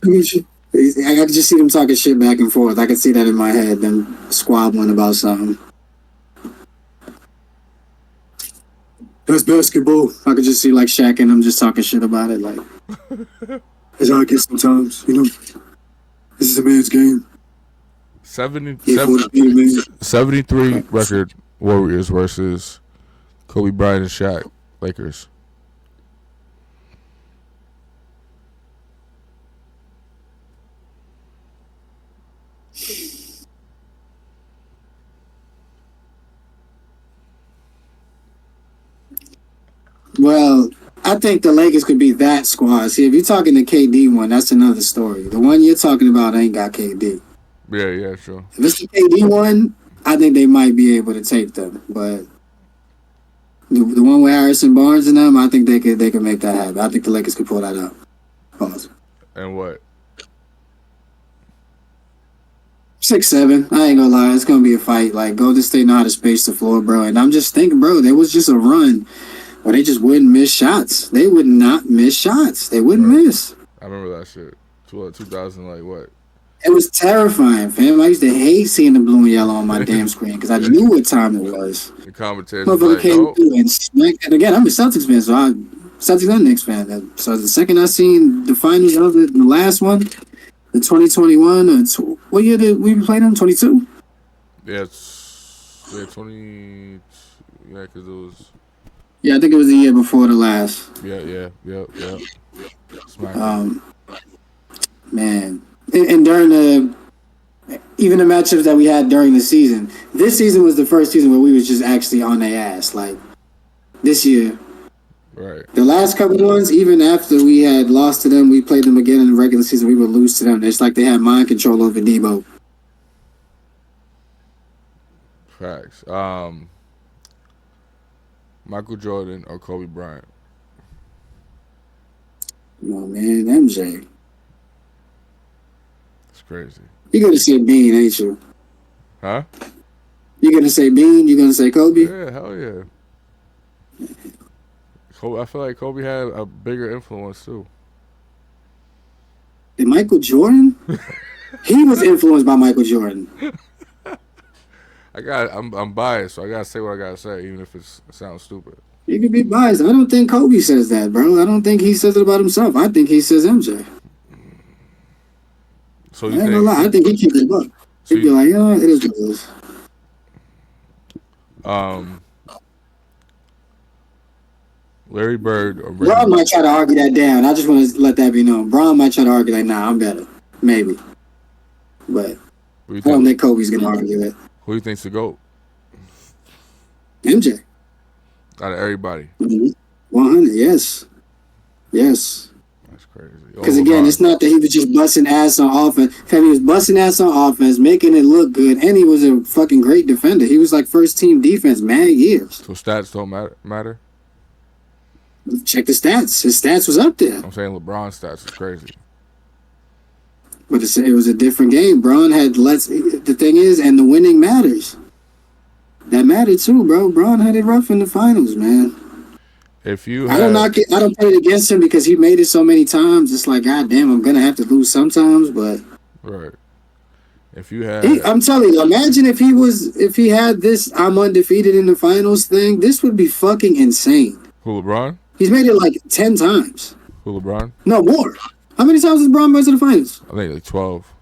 could just see them talking shit back and forth. I could see that in my head. Them squabbling about something. That's basketball. I could just see like Shaq and them just talking shit about it. Like, that's how I get sometimes. You know, this is a man's game. 73 record Warriors versus Kobe Bryant and Shaq. Lakers. Well, I think the Lakers could be that squad. See, if you're talking the KD one, that's another story. The one you're talking about ain't got KD. Yeah, sure. If it's the KD one, I think they might be able to take them, but. The one with Harrison Barnes and them, I think they could make that happen. I think the Lakers could pull that out. Pause. And what? 6-7. I ain't gonna lie, it's gonna be a fight. Like Golden State know how to space the floor, bro. And I'm just thinking, bro, there was just a run where they just wouldn't miss shots. They would not miss shots. They wouldn't miss. I remember that shit. 2000, like what? It was terrifying, fam. I used to hate seeing the blue and yellow on my damn screen because I knew what time it was. The commentators motherfucker came through and smacked. And again, I'm a Celtics fan, so Celtics and Knicks fan. So the second I seen the finals of it, the last one, the 2021, what year did we play them? 22? Yeah, it's 20. Yeah, because it was. Yeah, I think it was the year before the last. Yeah. Man. And during even the matchups that we had during the season, this season was the first season where we was just actually on their ass. Like this year, right? The last couple ones, even after we had lost to them, we played them again in the regular season. We would lose to them. It's like they had mind control over Debo. Facts. Michael Jordan or Kobe Bryant? Oh man, MJ. Crazy. You're gonna say Bean, ain't you? Huh? You're gonna say Bean? You're gonna say Kobe? Yeah, hell yeah. Kobe, I feel like Kobe had a bigger influence too. And Michael Jordan? He was influenced by Michael Jordan. I'm biased, so I gotta say what I gotta say, even if it sounds stupid. You can be biased. I don't think Kobe says that, bro. I don't think he says it about himself. I think he says MJ. So I ain't gonna lie. I think he keeps it up. He'd be like, yeah, it is what it is. Larry Bird or Bron might try to argue that down. I just want to let that be known. Bron might try to argue like, nah, I'm better. Maybe. But I don't think Kobe's going to argue it. Who do you think's the GOAT? MJ. Out of everybody. 100, yes. Yes. That's crazy. Because again, it's not that he was just busting ass on offense. He was busting ass on offense, making it look good, and he was a fucking great defender. He was like first team defense, mad years. So stats don't matter? Check the stats. His stats was up there. I'm saying LeBron's stats is crazy. But it was a different game. Bron had less. The thing is, and the winning matters. That mattered too, bro. Bron had it rough in the finals, man. If you, I don't put it against him because he made it so many times. It's like, God damn, I'm gonna have to lose sometimes. But right, if you had, I'm telling you, imagine if he had this "I'm undefeated in the finals" thing. This would be fucking insane. Who, LeBron? He's made it like 10 times. Who, LeBron? No, more. How many times has LeBron been to the finals? I think like 12.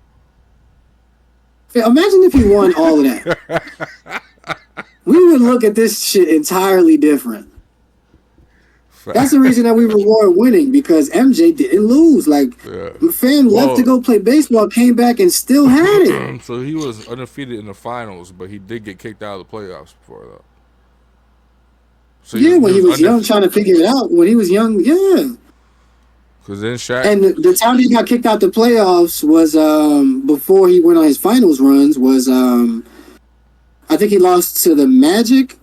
Yeah, imagine if he won all of that. We would look at this shit entirely different. That's the reason that we reward winning, because MJ didn't lose. Like, fam left to go play baseball, came back and still had it. So he was undefeated in the finals, but he did get kicked out of the playoffs before, though. So yeah, when he was young, trying to figure it out. When he was young, yeah. Because then Shaq... And the time he got kicked out the playoffs was before he went on his finals runs was... I think he lost to the Magic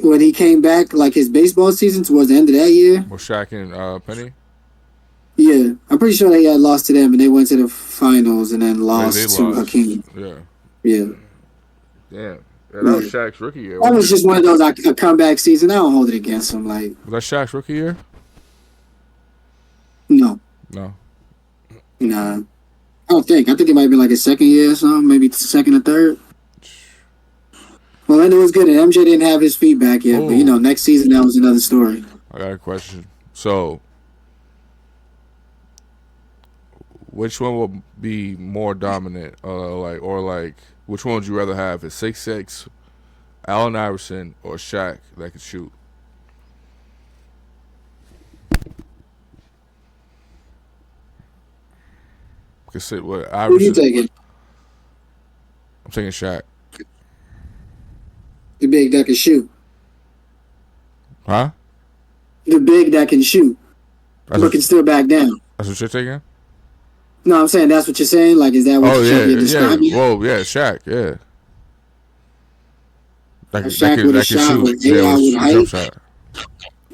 when he came back, like his baseball season towards the end of that year. Was Shaq and Penny? Yeah, I'm pretty sure they had lost to them, and they went to the finals and then lost to Hakeem. Yeah. Yeah. Yeah, that was Shaq's rookie year. That was just one of those a comeback season. I don't hold it against him. Like, was that Shaq's rookie year? No. No. Nah. I don't think. I think it might have been like his second year or something, maybe second or third. Well, I know it was good, and MJ didn't have his feet back yet, but, next season, that was another story. I got a question. So, which one will be more dominant? Which one would you rather have? Is 6'6", Allen Iverson, or Shaq that could shoot? What Iverson? Who are you taking? I'm taking Shaq. The big that can shoot. Huh? The big that can shoot. But can still back down. That's what you're taking? No, I'm saying that's what you're saying. Like, is that what you're describing? Yeah. Whoa, yeah, Shaq, yeah. Shaq with a shot with AI with height.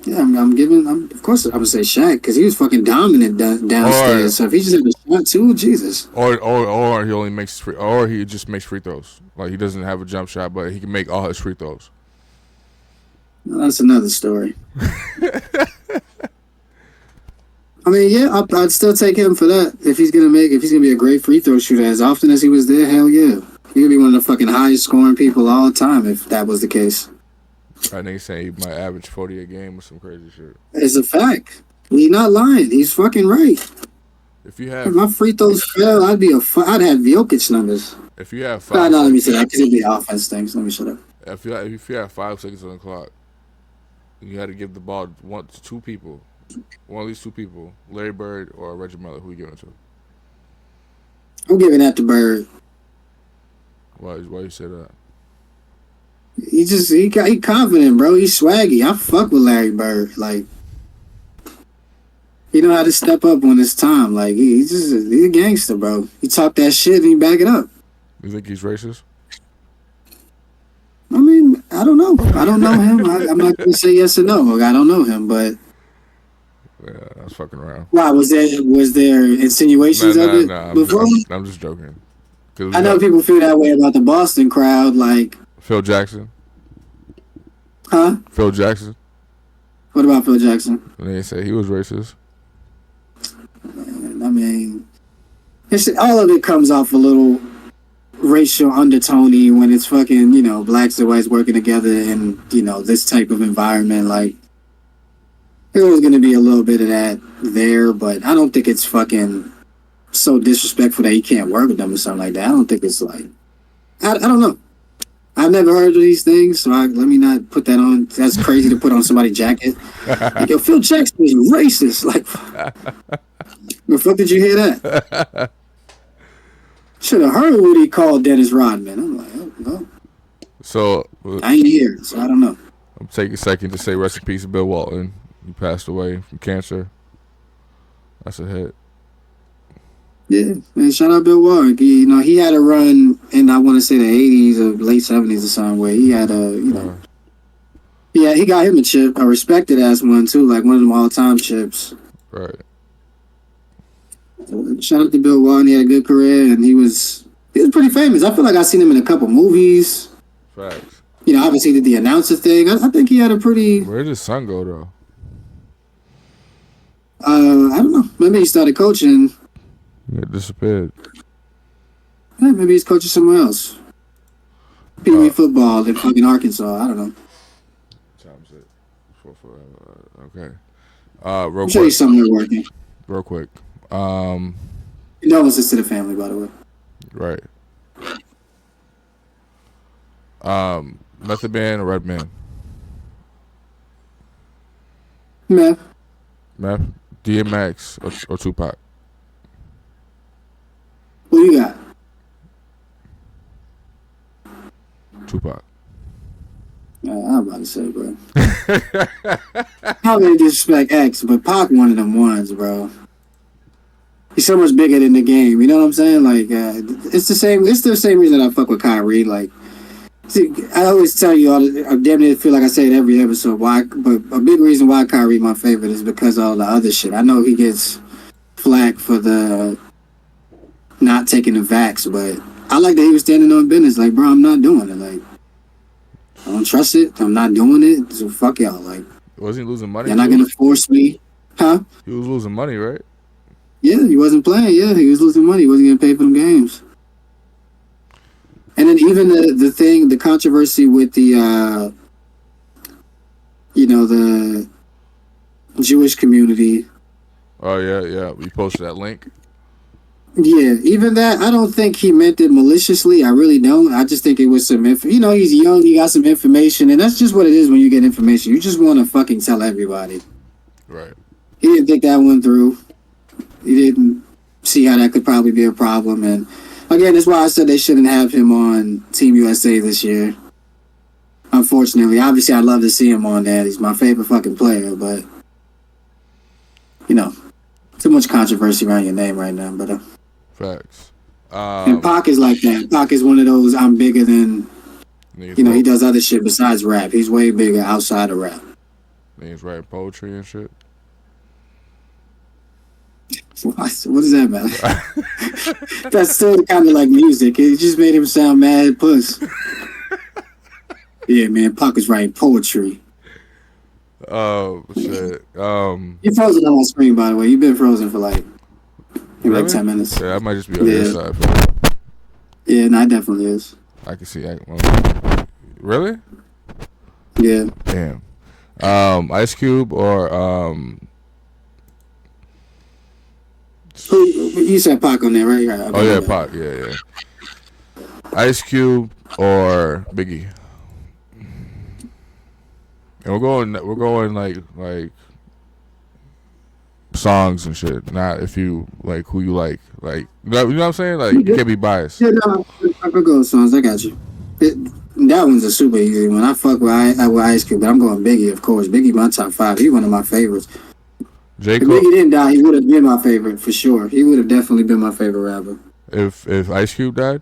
Yeah, of course I'm gonna say Shaq because he was fucking dominant downstairs. So if he just had a shot too, Jesus. Or he only makes he just makes free throws. Like, he doesn't have a jump shot, but he can make all his free throws. Well, that's another story. I mean, yeah, I'd still take him for that. If he's gonna be a great free throw shooter as often as he was there, hell yeah. He could be one of the fucking highest scoring people all the time if that was the case. I think he's saying he might average 40 a game or some crazy shit. It's a fact. He's not lying. He's fucking right. If my free throws fell, I'd have Jokic numbers. If you have 5 let me say that because it'd be offense things. Let me shut up. If you have 5 seconds on the clock, you had to give the ball one of these two people, Larry Bird or Reggie Miller. Who are you giving it to? I'm giving that to Bird. Why you say that? He confident, bro. He's swaggy. I fuck with Larry Bird. Like, he know how to step up when it's time. Like, he's a gangster, bro. He talk that shit and he back it up. You think he's racist? I mean, I don't know. I don't know him. I'm not gonna say yes or no. I don't know him, but yeah, I was fucking around. Why was there insinuations of it before? I'm just joking. I know people feel that way about the Boston crowd, like Phil Jackson. Huh? Phil Jackson. What about Phil Jackson? They say he was racist. I mean, all of it comes off a little racial undertone-y when it's fucking, blacks and whites working together in, this type of environment. Like, there's always going to be a little bit of that there, but I don't think it's fucking so disrespectful that you can't work with them or something like that. I don't think it's like... I don't know. I've never heard of these things, so let me not put that on. That's crazy to put on somebody's jacket. Like, yo, Phil Jackson is racist. Like, the fuck did you hear that? Should have heard what he called Dennis Rodman. I'm like, oh, no. So I ain't here, so I don't know. I'm taking a second to say rest in peace to Bill Walton. He passed away from cancer. That's a hit. Yeah, man, shout out Bill Warwick. He had a run in, I want to say, the 80s or late 70s or something, where he had yeah, he got him a chip, a respected ass one too, like one of them all time chips. Right. Shout out to Bill Warwick. He had a good career, and he was pretty famous. I feel like I've seen him in a couple movies. Facts. Obviously he did the announcer thing. I think he had a pretty. Where did his son go though? I don't know. Maybe he started coaching. He disappeared. Yeah, maybe he's coaching somewhere else. Pee Wee football in fucking Arkansas. I don't know. Time's it. Okay. I'm Real sure quick. he's somewhere working. Real quick. Condolences to the family, by the way. Right. Method Man or Redman? Man, Meth, DMX or Tupac? who you got? Tupac. I'm about to say, bro. I don't really disrespect X, but Pac one of them ones, bro. He's so much bigger than the game. You know what I'm saying? Like, it's the same. It's the same reason I fuck with Kyrie. Like, see, I always tell you, I damn near feel like I say it every episode. Why? But a big reason why Kyrie my favorite is because of all the other shit. I know he gets flack for the not taking the vax, but I like that he was standing on business. Like, bro, I'm not doing it. Like, I don't trust it. I'm not doing it. So fuck y'all. Like, Wasn't he losing money? you're not gonna force me, huh? He was losing money, right? Yeah, he wasn't playing. Yeah, he was losing money. He wasn't getting paid for them games. And then even the controversy with the the Jewish community. Oh yeah. We posted that link. Yeah, even that, I don't think he meant it maliciously. I really don't. I just think it was some he's young, he got some information, and that's just what it is when you get information. You just want to fucking tell everybody. Right. He didn't think that one through. He didn't see how that could probably be a problem. And again, that's why I said they shouldn't have him on Team USA this year. Unfortunately, obviously, I'd love to see him on that. He's my favorite fucking player, but too much controversy around your name right now. But Facts. and Pac is like that. Pac is one of those. I'm bigger than. He does other shit besides rap. He's way bigger outside of rap. He's writing poetry and shit. What does that matter? That's still kind of like music. It just made him sound mad puss. Yeah, man, Pac is writing poetry. Oh shit. You're frozen on my screen, by the way. You've been frozen for like 10 minutes. Yeah, that might just be on your side. Yeah, no, it definitely is. I can see. Really? Yeah. Damn. Ice Cube or You said Pac on there, right? Oh yeah, Pac. Yeah. Ice Cube or Biggie. And we're going like songs and shit. Not if you like who you like. Like you know what I'm saying? Like you can't be biased. Yeah, no, I could go with songs. I got you. That one's a super easy one. I fuck with Ice Cube, but I'm going Biggie, of course. Biggie, my top 5. He's one of my favorites. J. If Cole, Biggie didn't die, he would have been my favorite for sure. He would have definitely been my favorite rapper. if Ice Cube died?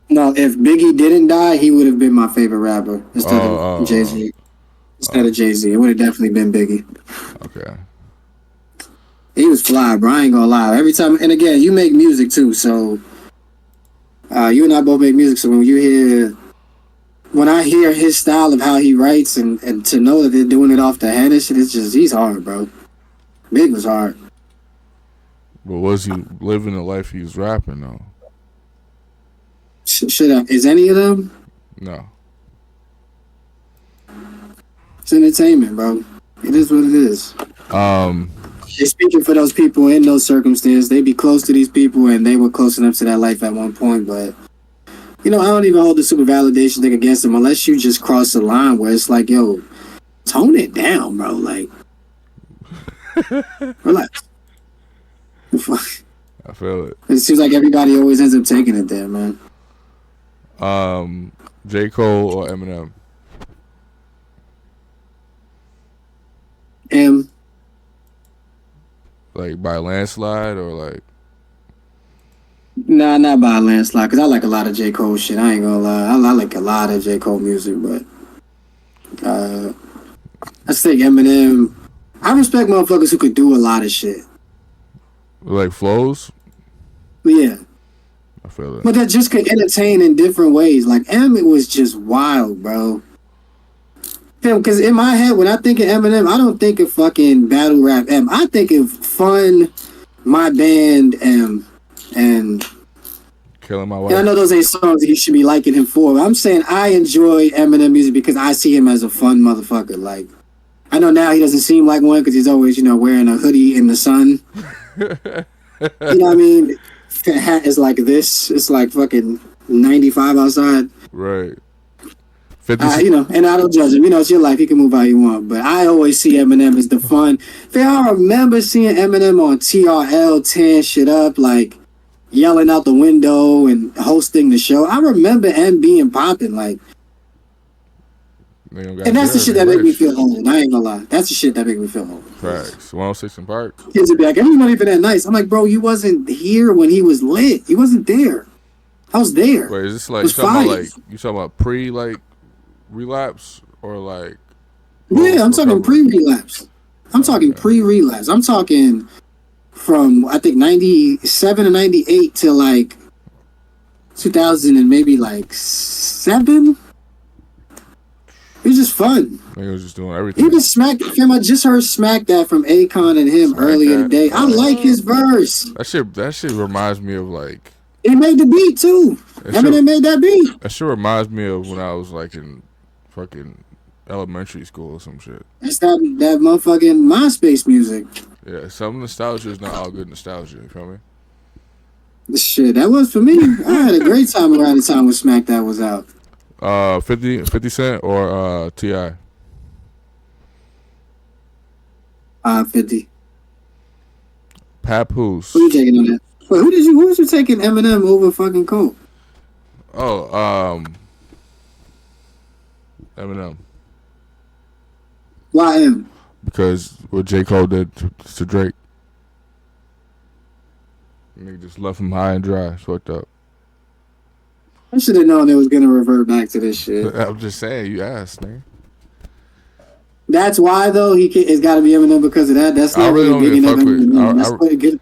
No, if Biggie didn't die, he would have been my favorite rapper instead of Jay-Z. Instead of Jay-Z, it would have definitely been Biggie. Okay. He was fly, bro. I ain't gonna lie. Every time, and again, you make music too, so you and I both make music. So when I hear his style of how he writes, and to know that they're doing it off the head and shit, he's hard, bro. Big was hard. But was he living the life he was rapping though? Is any of them? No. It's entertainment, bro. It is what it is. They're speaking for those people in those circumstances. They be close to these people, and they were close enough to that life at one point. But I don't even hold the super validation thing against them unless you just cross the line where it's like, yo, tone it down, bro. Like, relax. I feel it. It seems like everybody always ends up taking it there, man. J. Cole or Eminem? M. Like by landslide or like? Nah, not by a landslide, because I like a lot of J. Cole shit. I ain't gonna lie. I like a lot of J. Cole music, but I just think Eminem. I respect motherfuckers who could do a lot of shit. Like flows. But yeah. I feel that. But that just could entertain in different ways. Like, it was just wild, bro. Because in my head, when I think of Eminem, I don't think of fucking battle rap M. I think of fun, my band M. And Killing My Wife. I know those ain't songs that you should be liking him for. But I'm saying I enjoy Eminem music because I see him as a fun motherfucker. Like, I know now he doesn't seem like one because he's always, wearing a hoodie in the sun. You know what I mean? The hat is like this. It's like fucking 95 outside. Right. 50 and I don't judge him. It's your life. You can move how you want. But I always see Eminem as the fun. I remember seeing Eminem on TRL tearing shit up, like yelling out the window and hosting the show. I remember M being popping, like. And that's the shit that make me feel old. I ain't gonna lie. That's the shit that make me feel old. Facts. 106 in Park. Kids would be like, "He's not even that nice." I'm like, bro, you wasn't here when he was lit. You wasn't there. I was there. Wait, is this like you talking about pre relapse or like? Yeah, I'm talking pre-relapse. I'm talking pre-relapse. I'm talking from I think 97 to 98 to like 2000 and maybe like 7. It was just fun. He was just doing everything. He just smacked him. I just heard "Smack That" from Akon and him earlier today. I like his verse. That shit reminds me of like. He made the beat too. Eminem made that beat. That shit reminds me of when I was like in fucking elementary school or some shit. It's that motherfucking MySpace music. Yeah, some nostalgia is not all good nostalgia. You feel me? Shit, that was for me. I had a great time around the time when "Smack That" was out. 50 Cent or T.I.? 50. Papoose. Who you taking on that? Wait, who was you taking Eminem over fucking Cole? Oh, Eminem. Why him? Because what J. Cole did to Drake. Nigga just left him high and dry. It's fucked up. I should have known it was gonna revert back to this shit. I'm just saying, you asked, man. That's why though it's got to be Eminem because of that. That's not really big enough. That's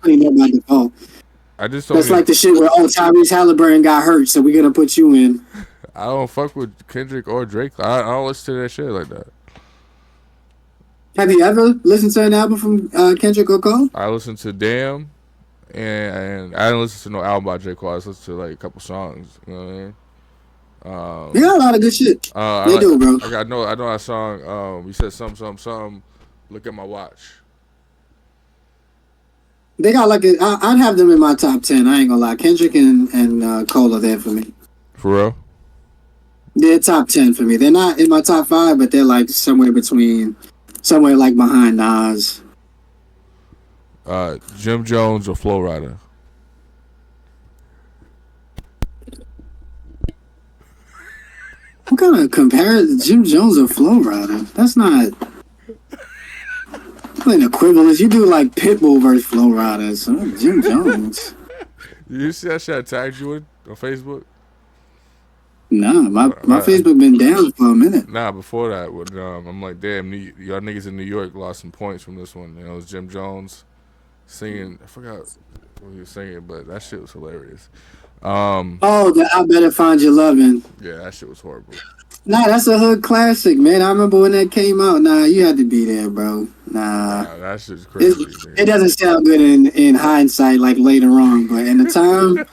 putting him by default. That's like the shit where Tyrese Halliburton got hurt, so we're gonna put you in. I don't fuck with Kendrick or Drake. I don't listen to that shit like that. Have you ever listened to an album from Kendrick or Cole? I listened to Damn. And I didn't listen to no album by J. Cole. I listened to like a couple songs. You know what I mean? They got a lot of good shit. They do, bro. I know that song. You said something. Look at my watch. They got like I'd have them in my top 10. I ain't gonna lie. Kendrick and Cole are there for me. For real? They're top 10 for me. They're not in my top 5, but they're like somewhere like behind Nas. Jim Jones or Flow Rider? What kind of comparison? Jim Jones or Flow Rider? That's not an equivalent. You do like Pitbull versus Flow Rider. So Jim Jones. You see that shit I tagged you in on Facebook? Nah, my Facebook been down for a minute. Nah, before that, I'm like, damn, y'all niggas in New York lost some points from this one. It was Jim Jones singing. I forgot what he was singing, but that shit was hilarious. I Better Find Your Lovin'. Yeah, that shit was horrible. Nah, that's a hood classic, man. I remember when that came out. Nah, you had to be there, bro. Nah, that shit's crazy. It doesn't sound good in hindsight, like later on, but in the time,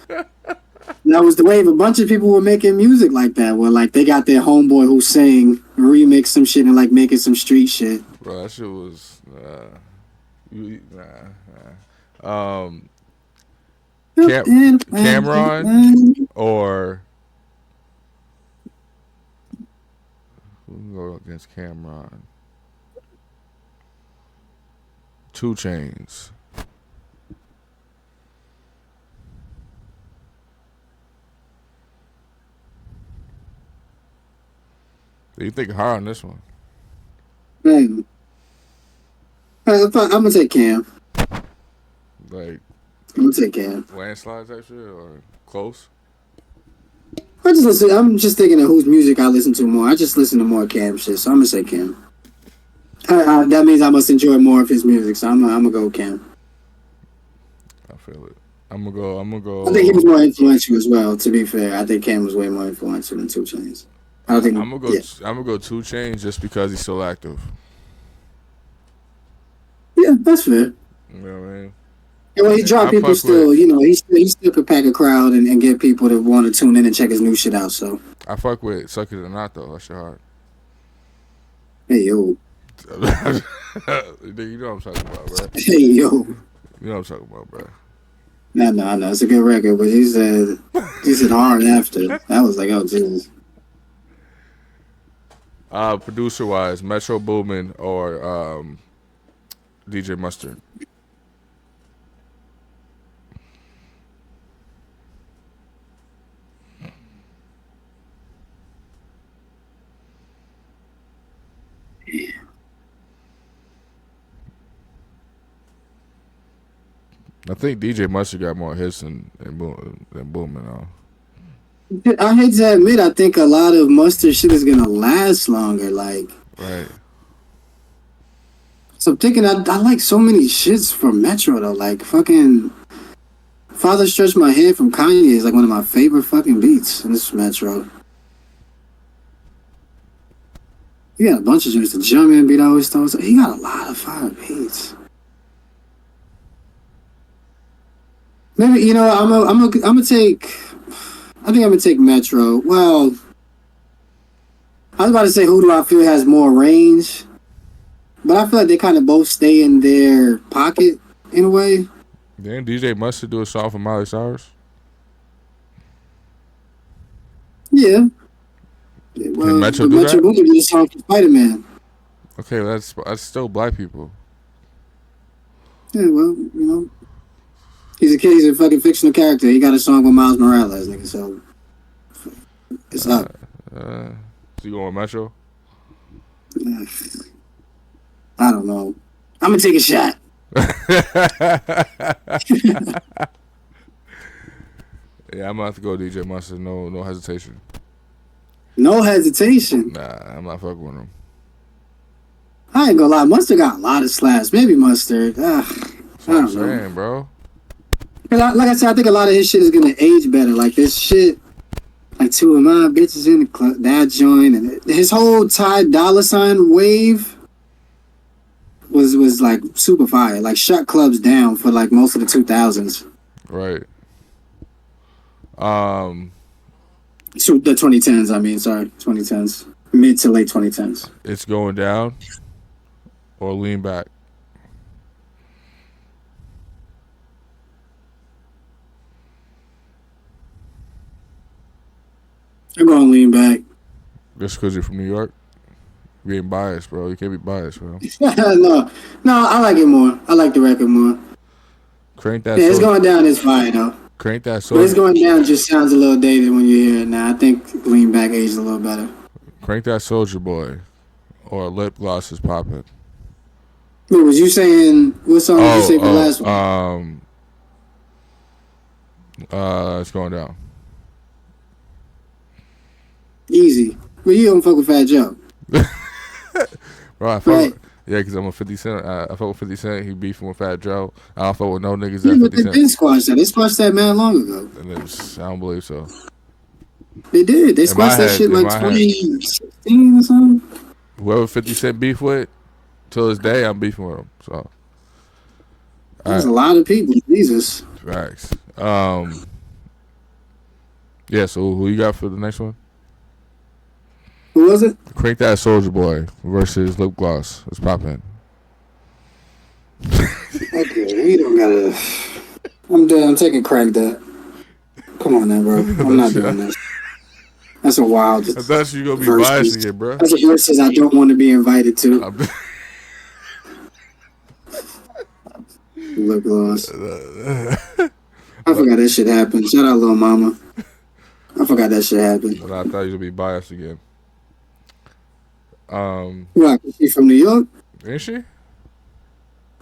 that was the wave. A bunch of people were making music like that, where like they got their homeboy who sang, remix some shit, and like making some street shit. Bro, that shit was Cameron or who can go against Cameron? 2 Chainz. You think hard on this one? Man, I'm gonna take Cam. Like, I'm gonna take Cam. Landslide type shit or close? I'm just thinking of whose music I listen to more. I just listen to more Cam shit, so I'm gonna say Cam. That means I must enjoy more of his music, so I'm gonna go with Cam. I feel it. I'm gonna go. I think he was more influential as well. To be fair, I think Cam was way more influential than 2 Chainz. I don't think. I'm gonna go 2 Chainz just because he's still active. Yeah, that's fair. You know what I mean? And when he dropped, people still, he still could pack a crowd and get people to want to tune in and check his new shit out. So I fuck with Suck It or Not though. That shit hard. Hey yo. You know what I'm talking about, bro. Hey yo. You know what I'm talking about, bro. No, it's a good record, but he said hard after. That was like, oh Jesus. Producer wise, Metro Boomin or DJ Mustard. I think DJ Mustard got more hits than Boomin though. I hate to admit, I think a lot of Mustard shit is gonna last longer. Like, right. So I'm thinking, I like so many shits from Metro though. Like fucking Father Stretch My Hand from Kanye is like one of my favorite fucking beats. And this is Metro. He got a bunch of joints. The Jumpman beat I always thought. He got a lot of fire beats. Maybe I'm gonna take. I think I'm gonna take Metro. Well, I was about to say who do I feel has more range, but I feel like they kind of both stay in their pocket in a way. Didn't DJ Mustard do a song for Miley Cyrus? Yeah. Well, Can Metro do Metro that? did a song for Spider-Man. Okay, that's still black people. Yeah, well, he's a fucking fictional character. He got a song with Miles Morales, nigga. So it's up. So you going with Metro? I don't know. I'm gonna take a shot. Yeah, I'm gonna have to go DJ Mustard. No hesitation. No hesitation. Nah, I'm not fucking with him. I ain't gonna lie. Mustard got a lot of slaps. Maybe Mustard. I don't know, bro. Cause like I said, I think a lot of his shit is gonna age better. Like this shit, like 2 of my bitches in the club, that joint, and his whole Ty Dolla $ign wave was like super fire. Like shut clubs down for like most of the 2000s. Right. So the 2010s. 2010s, mid to late 2010s. It's going down or lean back. I'm gonna lean back. Just because you're from New York? You ain't biased, bro. You can't be biased, bro. No, I like it more. I like the record more. Crank that. Yeah, it's going down. It's fine though. Crank that. But it's going down just sounds a little dated when you hear it now. I think lean back aged a little better. Crank That Soldier Boy or Lip Gloss is popping. Wait, was you saying what song did you say for the last one? It's going down. Easy. Well, you don't fuck with Fat Joe. Bro, I fuck with, yeah, because I'm a 50 Cent. I fuck with 50 Cent. He beefing with Fat Joe. I don't fuck with no niggas that 50 Cent. They squashed that. They squashed that man long ago. And it was, I don't believe so. They did. They squashed that shit like 2016 or something. Whoever 50 Cent beef with, till this day, I'm beefing with him. So there's a lot of people. Jesus. Facts. Yeah, so who you got for the next one? Who was it? Crank That Soldier Boy versus Lip Gloss. It's popping. Okay, we don't gotta. I'm done. I'm taking Crank That. Come on now, bro. I'm not doing this. That's a wild. I thought you were gonna be biased again, bro. That's a verses I don't want to be invited to. Lip Gloss. I forgot that shit happened. Shout out, Lil Mama. I forgot that shit happened. But I thought you were gonna be biased again. What? She from New York? Ain't she?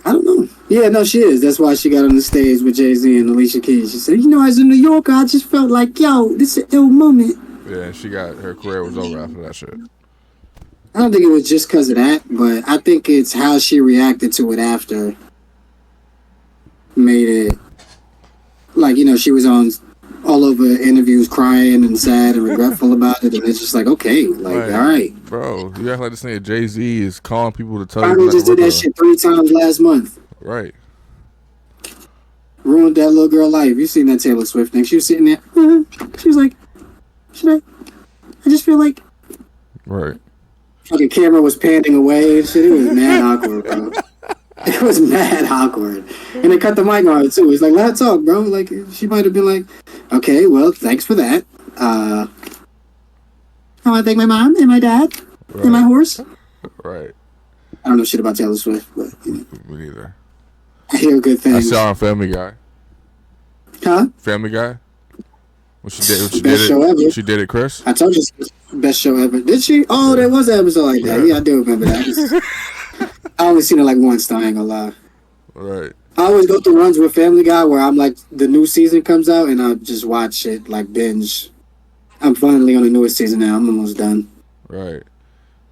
I don't know. Yeah, no, she is. That's why she got on the stage with Jay-Z and Alicia Keys. She said, as a New Yorker, I just felt like, yo, this is an ill moment. Yeah, and she got her career was over after that shit. I don't think it was just because of that, but I think it's how she reacted to it after made it like, she was on all over interviews crying and sad and regretful about it, and it's just like, okay, like, all right. Bro, you act like this nigga Jay-Z is calling people to tell Probably you just did that shit 3 times last month. Right. Ruined that little girl life. You seen that Taylor Swift thing. She was sitting there. She was like, should I just feel like... Right. Fucking camera was panning away and shit. It was mad awkward, bro. It was mad awkward. And they cut the mic on it, too. It's like, let her talk, bro. Like, she might have been like, okay, well, thanks for that. I want to thank my mom and my dad and my horse. Right. I don't know shit about Taylor Swift, but... Me neither. I hear good things. I saw her on Family Guy. Huh? Family Guy? When she did ever. She did it, Chris? I told you best show ever. Did she? Oh, there was an episode like that. Yeah, I do remember that. I only seen it like once, though, I ain't gonna lie. Right. I always go through runs with Family Guy where I'm like, the new season comes out and I just watch it, like binge. I'm finally on the newest season now. I'm almost done. Right.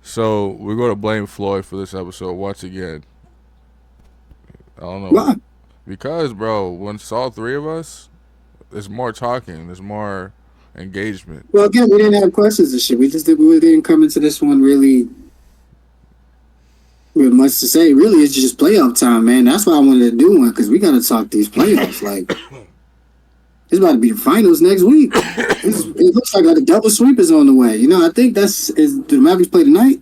So, we're going to blame Floyd for this episode once again. I don't know. Why? Because, bro, when it's all 3 of us, there's more talking. The's more engagement. Well, again, we didn't have questions and shit. We didn't come into this one really with much to say. Really, it's just playoff time, man. That's why I wanted to do one, because we got to talk these playoffs. Like, it's about to be the finals next week. It looks like a double sweep is on the way. I think do the Mavericks play tonight?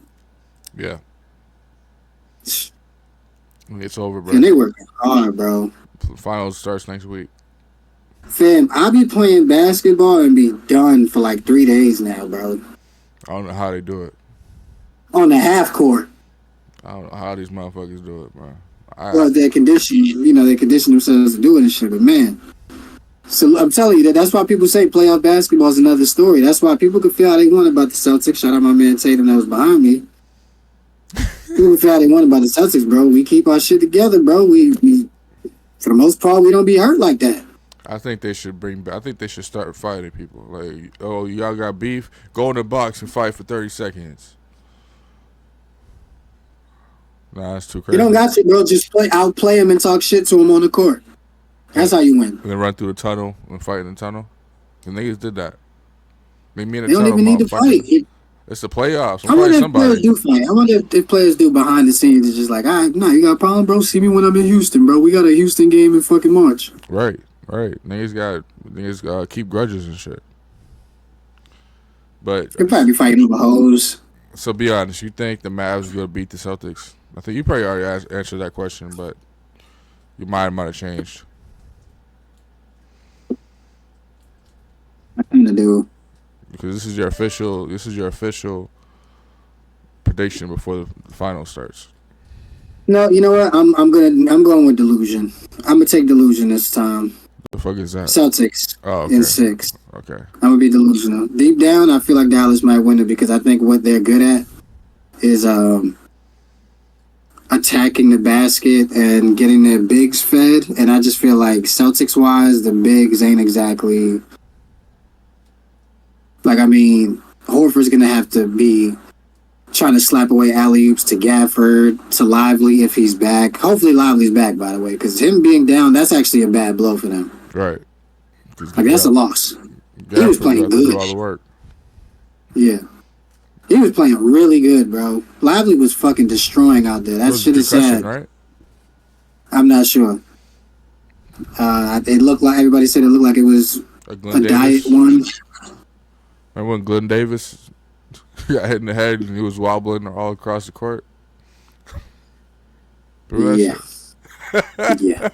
Yeah. It's over, bro. And they working hard, bro. Finals starts next week. Fam, I'll be playing basketball and be done for like 3 days now, bro. I don't know how they do it. On the half court. I don't know how these motherfuckers do it, bro. Well, they condition themselves to do it and shit, but man. So I'm telling you that's why people say playoff basketball is another story. That's why people can feel how they want about the Celtics. Shout out my man Tatum that was behind me. People can feel how they want about the Celtics, bro. We keep our shit together, bro. We for the most part, we don't be hurt like that. I think they should start fighting people. Like, oh, y'all got beef? Go in the box and fight for 30 seconds. Nah, that's too crazy. You don't got to, bro. Just outplay him and talk shit to him on the court. That's how you win. And then run through the tunnel and fight in the tunnel. The niggas did that. They don't even need to fight. It's the playoffs. I wonder if players do fight. I wonder if players do behind the scenes. It's just like, all right, no, you got a problem, bro? See me when I'm in Houston, bro. We got a Houston game in fucking March. Right. Niggas got keep grudges and shit. But they'll probably be fighting over hoes. So be honest, you think the Mavs gonna beat the Celtics? I think you probably already answered that question, but your mind might have changed. Nothing to do. Because this is your official prediction before the final starts. No, you know what? I'm going with delusion. I'm gonna take delusion this time. The fuck is that? Celtics in 6. Okay. I'm gonna be delusional. Deep down, I feel like Dallas might win it because I think what they're good at is attacking the basket and getting their bigs fed. And I just feel like Celtics-wise, the bigs ain't exactly... Like, I mean, Horford's going to have to be trying to slap away alley-oops to Gafford, to Lively if he's back. Hopefully Lively's back, by the way, because him being down, that's actually a bad blow for them. Right. Like, that's a loss. He was playing good. All the work. Yeah. He was playing really good, bro. Lively was fucking destroying out there. That shit is sad. Right? I'm not sure. It looked like, everybody said it looked like it was a diet one. Remember when Glenn Davis got hit in the head and he was wobbling all across the court? Yeah. Yeah.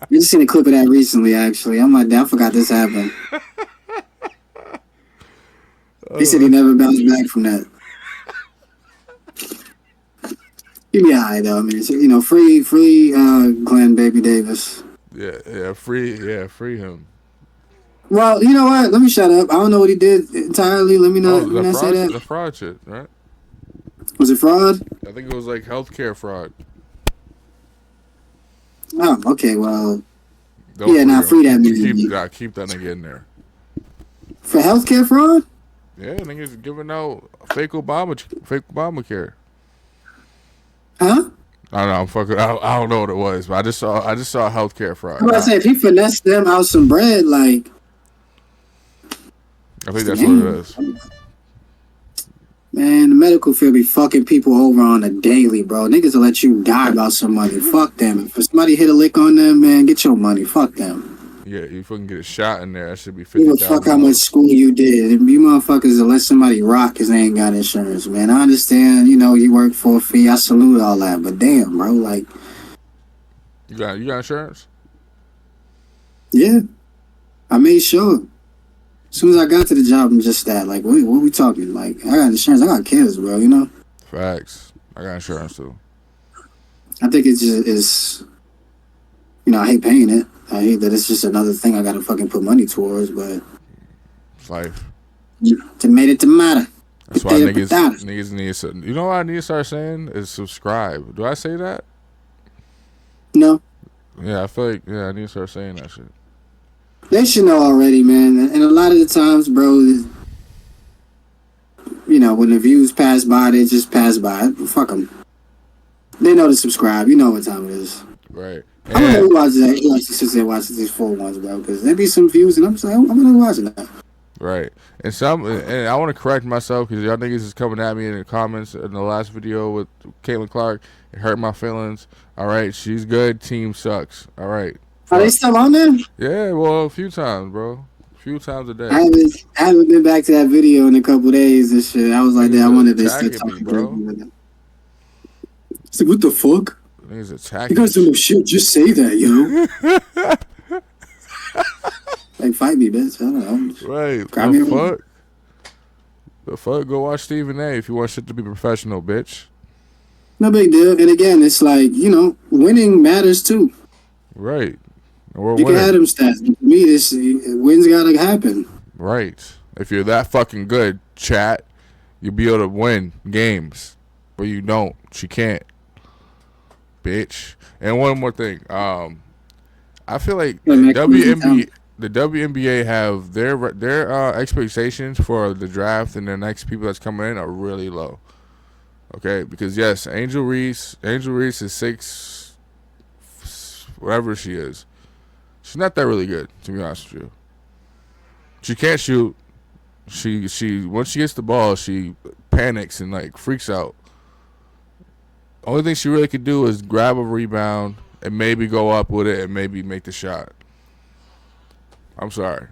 I just seen a clip of that recently, actually. I'm like, I forgot this happened. He said he never bounced back from that. He'd be alright, though. I mean, it's, free Glenn Baby Davis. Yeah, free him. Well, you know what? Let me shut up. I don't know what he did entirely. Let me not say that. The fraud shit, right? Was it fraud? I think it was like healthcare fraud. Oh, okay. Well, Don't yeah, now free that nigga. Keep that nigga in there. For healthcare fraud? Yeah, niggas giving out fake Obamacare. Huh? I don't know. I'm fucking. I don't know what it was, but I just saw healthcare fraud. I'm about to say, if he finessed them out some bread, like, I think that's what it is. Man, the medical field be fucking people over on a daily, bro. Niggas will let you die about some money. Fuck them. If somebody hit a lick on them, man, get your money. Fuck them. Yeah, you fucking get a shot in there. That should be Give a $50,000. fuck how much school you did. If you motherfuckers will let somebody rock because they ain't got insurance, man. I understand, you work for a fee. I salute all that. But damn, bro, like... You got insurance? Yeah. I made sure. As soon as I got to the job, I'm just that. Like, what we talking? Like, I got insurance. I got kids, bro, Facts. I got insurance, too. I think it's just, I hate paying it. I hate that it's just another thing I got to fucking put money towards, but... It's life. Tomato. That's why niggas need to... You know what I need to start saying? Is subscribe. Do I say that? No. Yeah, I feel like... Yeah, I need to start saying that shit. They should know already, man. And a lot of the times, bro, when the views pass by, they just pass by. Fuck them. They know to subscribe. You know what time it is. Right. I'm gonna watch that. He likes to sit there and watch these full ones, bro, because there be some views, and I'm just like, I'm gonna watch that. Right. And I want to correct myself because y'all niggas is coming at me in the comments in the last video with Caitlin Clark. It hurt my feelings. All right, she's good. Team sucks. All right. Are they still on there? Yeah, well, a few times, bro. A few times a day. I haven't been back to that video in a couple days and shit. I was like, I wanted to start talking, bro. It's like, what the fuck? Niggas attacking. You guys don't know shit. Just say that, Like, fight me, bitch. I don't know. Right. The fuck? Go watch Stephen A. if you want shit to be professional, bitch. No big deal. And again, it's like, winning matters too. Right. You can have them stats. For me, this wins gotta happen. Right. If you're that fucking good, chat, you'll be able to win games. But you don't. She can't. Bitch. And one more thing. I feel like the WNBA have their expectations for the draft and the next people that's coming in are really low. Okay, because yes, Angel Reese is 6, whatever she is. She's not that really good, to be honest with you. She can't shoot. She once she gets the ball, she panics and like freaks out. Only thing she really could do is grab a rebound and maybe go up with it and maybe make the shot. I'm sorry.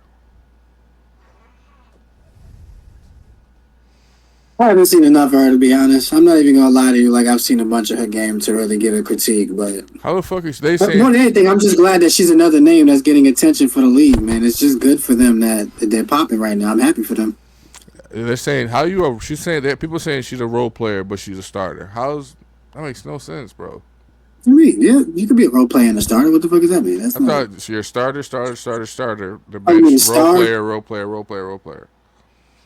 I haven't seen enough of her, to be honest. I'm not even gonna lie to you. Like, I've seen a bunch of her game to really give a critique, but how the fuck is they saying? More than anything, I'm just glad that she's another name that's getting attention for the league, man. It's just good for them that they're popping right now. I'm happy for them. They're saying she's saying that people saying she's a role player, but she's a starter. That makes no sense, bro. What do you mean? Yeah, you could be a role player and a starter. What the fuck does that mean? I thought you're a starter. The bench, role player.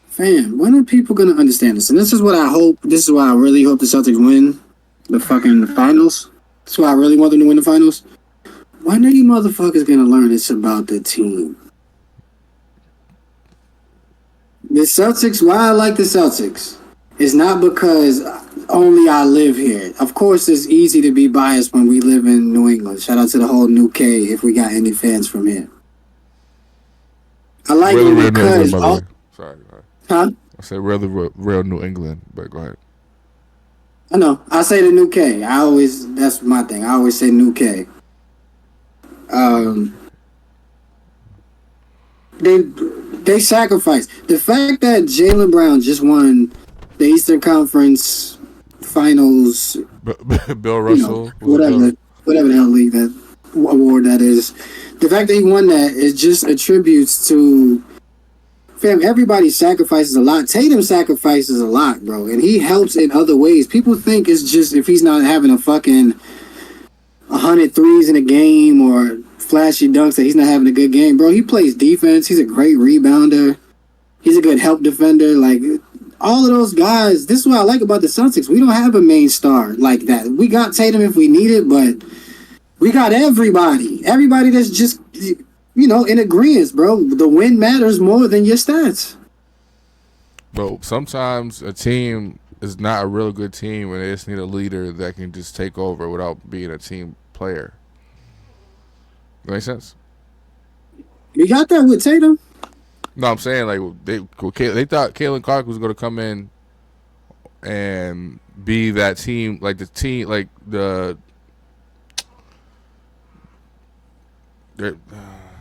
Fam, when are people gonna understand this? And this is what I hope. This is why I really hope the Celtics win the fucking finals. That's why I really want them to win the finals. When are you motherfuckers gonna learn it's about the team? The Celtics. Why I like the Celtics is not because only I live here. Of course, it's easy to be biased when we live in New England. Shout out to the whole New K if we got any fans from here. I like them because... Sorry. Huh? I said real New England, but go ahead. I know. I say the New K. That's my thing. I always say New K. They sacrifice. The fact that Jaylen Brown just won the Eastern Conference Finals, Bill Russell, whatever the hell league that award that is. The fact that he won that is just attributes to, fam, everybody sacrifices a lot. Tatum sacrifices a lot, bro, and he helps in other ways. People think it's just if he's not having a fucking 100 threes in a game or flashy dunks that he's not having a good game, bro. He plays defense. He's a great rebounder. He's a good help defender. Like, all of those guys, this is what I like about the Celtics. We don't have a main star like that. We got Tatum if we need it, but We got everybody. Everybody that's just, in agreement, bro. The win matters more than your stats. But sometimes a team is not a real good team when they just need a leader that can just take over without being a team player. That make sense? We got that with Tatum. No, I'm saying like they thought Caitlin Clark was going to come in and be that team, like the team, like the. I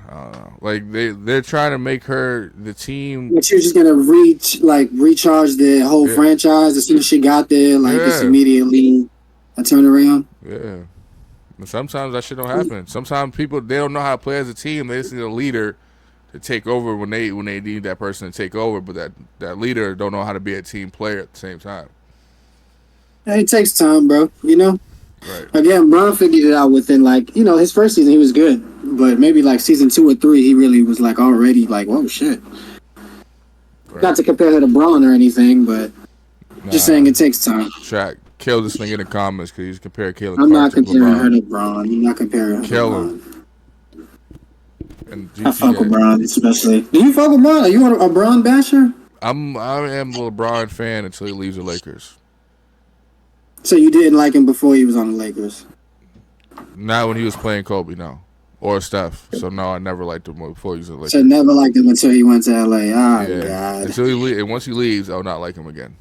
don't know. Like they're trying to make her the team. But she was just gonna recharge the whole franchise as soon as she got there. It's immediately a turnaround. Yeah. And sometimes that shit don't happen. Sometimes people they don't know how to play as a team. They just need a leader to take over when they need that person to take over. But that leader don't know how to be a team player at the same time. It takes time, bro. Right. Again, Bron figured it out within his first season he was good, but maybe season 2 or 3 he really was already whoa shit. Right. Not to compare her to Bron or anything, but just saying it takes time. Shaq, kill this thing in the comments because he's comparing Caitlin I'm Clark not to comparing LeBron. her to Bron. I'm not comparing her Kill to him. Bron. And I fuck with Bron especially. Do you fuck with Bron? Are you a Bron basher? I am a LeBron fan until he leaves the Lakers. So you didn't like him before he was on the Lakers? Not when he was playing Kobe, no. Or Steph. So, no, I never liked him before he was in the Lakers. So never liked him until he went to L.A. Oh, yeah. God. Until and once he leaves, I'll not like him again.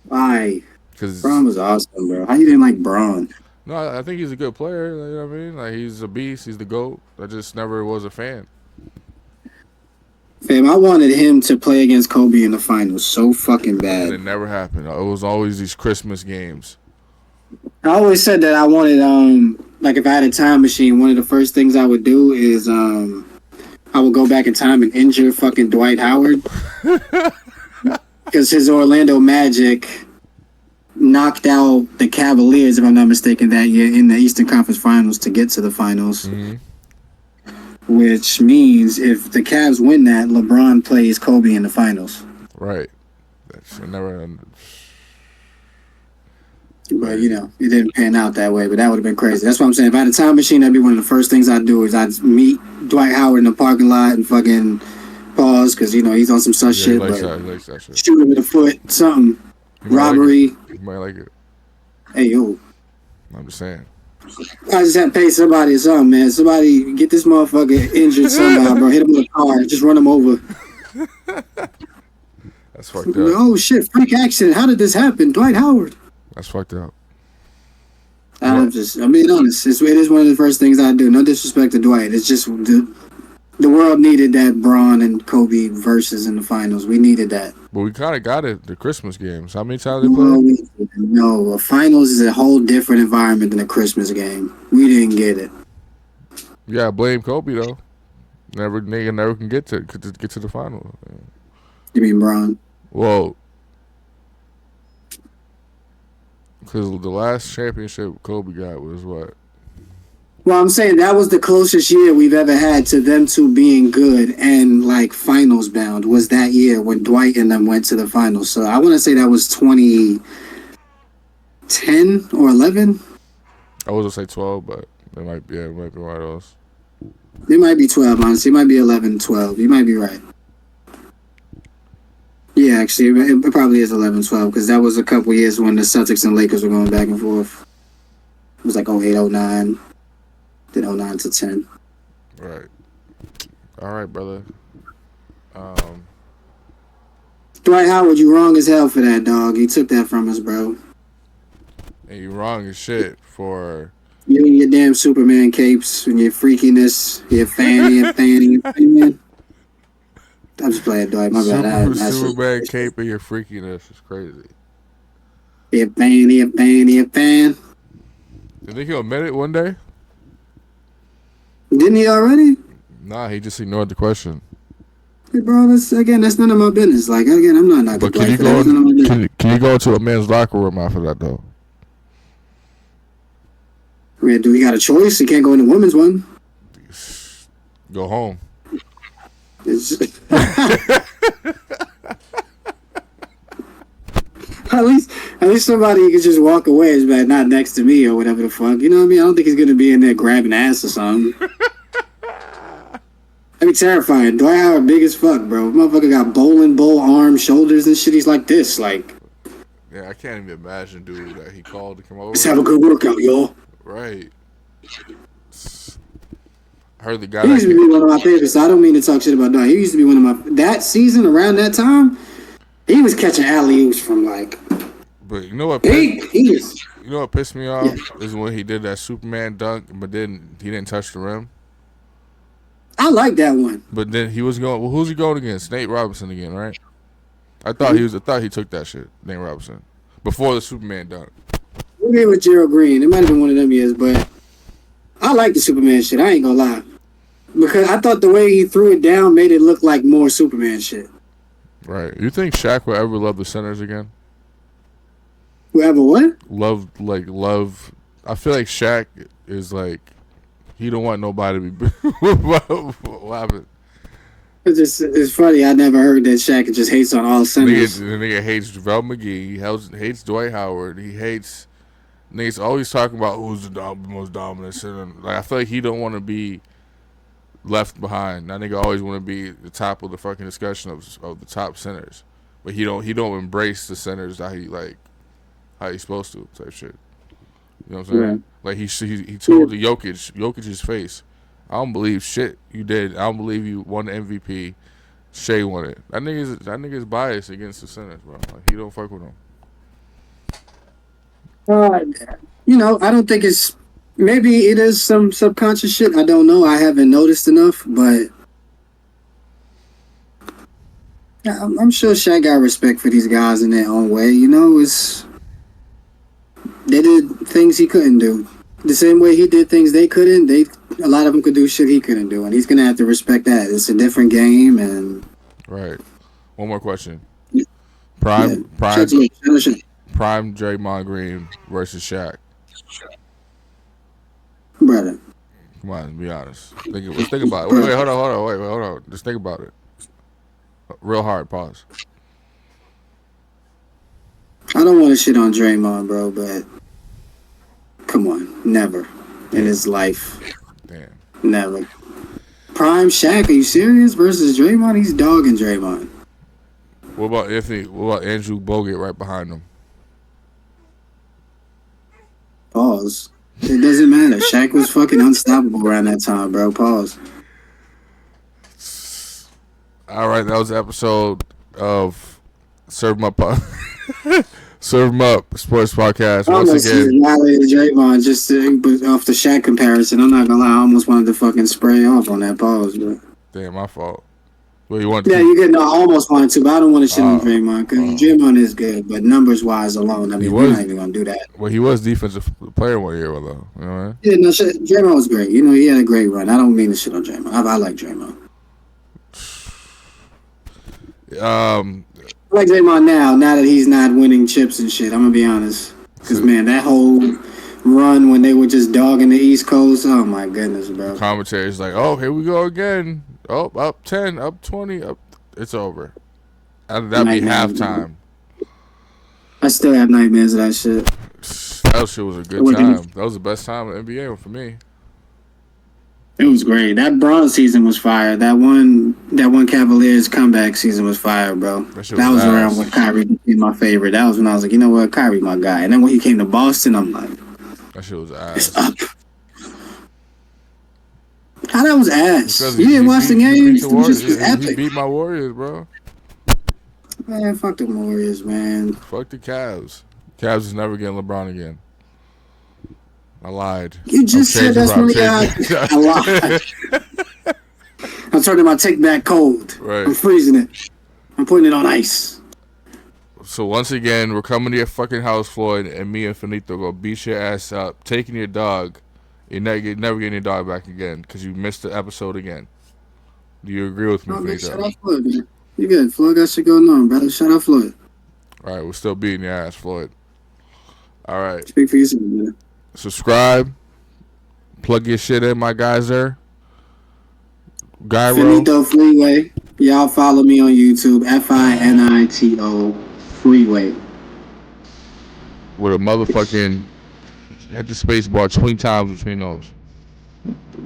Why? Because Bron was awesome, bro. How you didn't like Bron? No, I think he's a good player. You know what I mean? He's a beast. He's the GOAT. I just never was a fan. Fam, I wanted him to play against Kobe in the finals so fucking bad. And it never happened. It was always these Christmas games. I always said that I wanted, if I had a time machine, one of the first things I would do is, I would go back in time and injure fucking Dwight Howard. Because his Orlando Magic knocked out the Cavaliers, if I'm not mistaken, that year in the Eastern Conference Finals to get to the finals. Mm-hmm. Which means if the Cavs win that, LeBron plays Kobe in the finals. Right. That's never. But, it didn't pan out that way. But that would have been crazy. That's what I'm saying. If I had a time machine, that'd be one of the first things I'd do is I'd meet Dwight Howard in the parking lot and fucking pause because, he's on some such shit. He but likes that shit. Shoot him with a foot, something. Robbery. You might like it. Hey, yo. I'm just saying. I just had to pay somebody or something, man. Somebody get this motherfucker injured somehow, bro. Hit him with a car. Just run him over. That's fucked up. Oh, shit. Freak accident. How did this happen? Dwight Howard. That's fucked up. I'm being honest. It is one of the first things I do. No disrespect to Dwight. It's just the world needed that Bron and Kobe versus in the finals. We needed that. But we kind of got it. The Christmas games. How many times they played? No, a finals is a whole different environment than a Christmas game. We didn't get it. You gotta blame Kobe though. Nigga never can get to the final. You mean Bron? Well, because the last championship Kobe got was what? Well, I'm saying that was the closest year we've ever had to them two being good and finals bound was that year when Dwight and them went to the finals. So I want to say that was 2010 or 11. I was gonna say 12, but it might be one of those. It might be 12, honestly. It might be 11, 12. You might be right. Yeah, actually, it probably is 11, 12 because that was a couple years when the Celtics and Lakers were going back and forth. It was 08, 09. Then 09 to 10. Right. All right, brother. Dwight Howard, you wrong as hell for that, dog. You took that from us, bro. And you wrong as shit for... You and your damn Superman capes and your freakiness, your fanny. I'm just playing, Dwight. My bad. Superman cape and your freakiness is crazy. Your fan. You think he'll admit it one day? Didn't he already? Nah, he just ignored the question. Hey, bro, that's none of my business. Again, I'm not knocking Dwight for that. Can you go to a man's locker room after that, though? I mean, do we got a choice? He can't go in the women's one. Go home. At least At least somebody could just walk away is bad, not next to me or whatever the fuck. You know what I mean? I don't think he's gonna be in there grabbing ass or something. That'd be terrifying. Dwight Howard big as fuck, bro. Motherfucker got bowling ball arms, shoulders and shit. He's like this, like. Yeah, I can't even imagine, dude, that he called to come over. Let's have a good workout, y'all. Right. I heard the guy. He used to be one of my favorites. So I don't mean to talk shit about Dwight. He used to be one of my. That season around that time, he was catching alley-oops from like. But you know what? You know what pissed me off is when he did that Superman dunk, but then he didn't touch the rim. I like that one. But then he was going. Well, who's he going against? Nate Robinson again, right? I thought he took that shit, Nate Robinson, before the Superman dunk. Maybe with Gerald Green. It might have been one of them years, but I like the Superman shit. I ain't gonna lie, because I thought the way he threw it down made it look like more Superman shit. Right. You think Shaq will ever love the centers again? Whoever what? Love. I feel like Shaq is like, he don't want nobody to be. What happened? It's funny. I never heard that Shaq just hates on all centers. The nigga hates JaVale McGee. He hates Dwight Howard. He hates. Niggas always talking about who's the most dominant center. Like, I feel like he don't want to be left behind. That nigga always want to be the top of the fucking discussion of the top centers, but he don't embrace the centers that he like. How he's supposed to, type shit. You know what I'm saying? Right. Like he told the Jokic's face, I don't believe shit you did. I don't believe you won the MVP. Shea won it. That nigga's biased against the centers, bro. Like, he don't fuck with them. I don't think it's. Maybe it is some subconscious shit. I don't know. I haven't noticed enough, but I'm sure Shaq got respect for these guys in their own way. They did things he couldn't do. The same way he did things they couldn't. A lot of them could do shit he couldn't do, and he's gonna have to respect that. It's a different game, and right. One more question. Yeah. Prime Prime Draymond Green versus Shaq. Brother. Come on, be honest. Let's think about it. Wait, hold on. Just think about it. Real hard. Pause. I don't want to shit on Draymond, bro, but come on, never in his life. Damn. Never. Prime Shaq, are you serious? Versus Draymond? He's dogging Draymond. What about Anthony? What about Andrew Bogut right behind him? Pause. It doesn't matter. Shaq was fucking unstoppable around that time, bro. Pause. All right, that was the episode of Serve 'em Up. Serve 'em Up Sports Podcast. Once again, Draymond just off the Shaq comparison. I'm not gonna lie, I almost wanted to fucking spray off on that pause, bro. Damn, my fault. Well, you want? Yeah, I almost wanted to, but I don't want to shit on Draymond because Draymond is good, but numbers wise alone, I mean, we're not even gonna do that. Well, he was defensive player one year, though. You know what I mean? Yeah, no, Draymond was great. He had a great run. I don't mean to shit on Draymond. I like Draymond. I like Draymond now that he's not winning chips and shit. I'm gonna be honest, because man, that whole run when they were just dogging the East Coast, oh my goodness, bro. Commentary's like, oh, here we go again. Oh, up 10, up 20, up. It's over. That'd be halftime. I still have nightmares of that shit. That shit was a good time. That was the best time in the NBA for me. It was great. That Braun season was fire. That one Cavaliers comeback season was fire, bro. That was around when Kyrie became my favorite. That was when I was like, you know what, Kyrie my guy. And then when he came to Boston, I'm like, that shit was ass. It's up. How that was ass? You didn't watch the games? It was just epic. He beat my Warriors, bro. Man, fuck the Warriors, man. Fuck the Cavs. Cavs is never getting LeBron again. I lied. You just said that's when I lied. I'm turning my take back cold. Right. I'm freezing it. I'm putting it on ice. So once again, we're coming to your fucking house, Floyd, and me and Finito go beat your ass up, taking your dog. You're never getting your dog back again because you missed the episode again. Do you agree with me, Finito? Shout out Floyd, man. You good. Floyd got shit going on, brother. Shout out Floyd. All right, we're still beating your ass, Floyd. All right. Speak for yourself, man. Subscribe. Plug your shit in, my guys there. Gyro. Finito Freeway. Y'all follow me on YouTube. FINITO Freeway. with a motherfucking hit the space bar 20 times between those.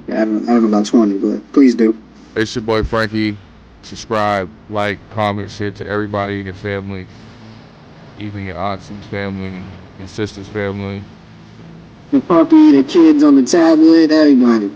Yeah, I don't know about 20, but please do. It's your boy Frankie. Subscribe, like, comment, share to everybody in your family, even your aunt's family, your sister's family. The puppy, the kids on the tablet, everybody.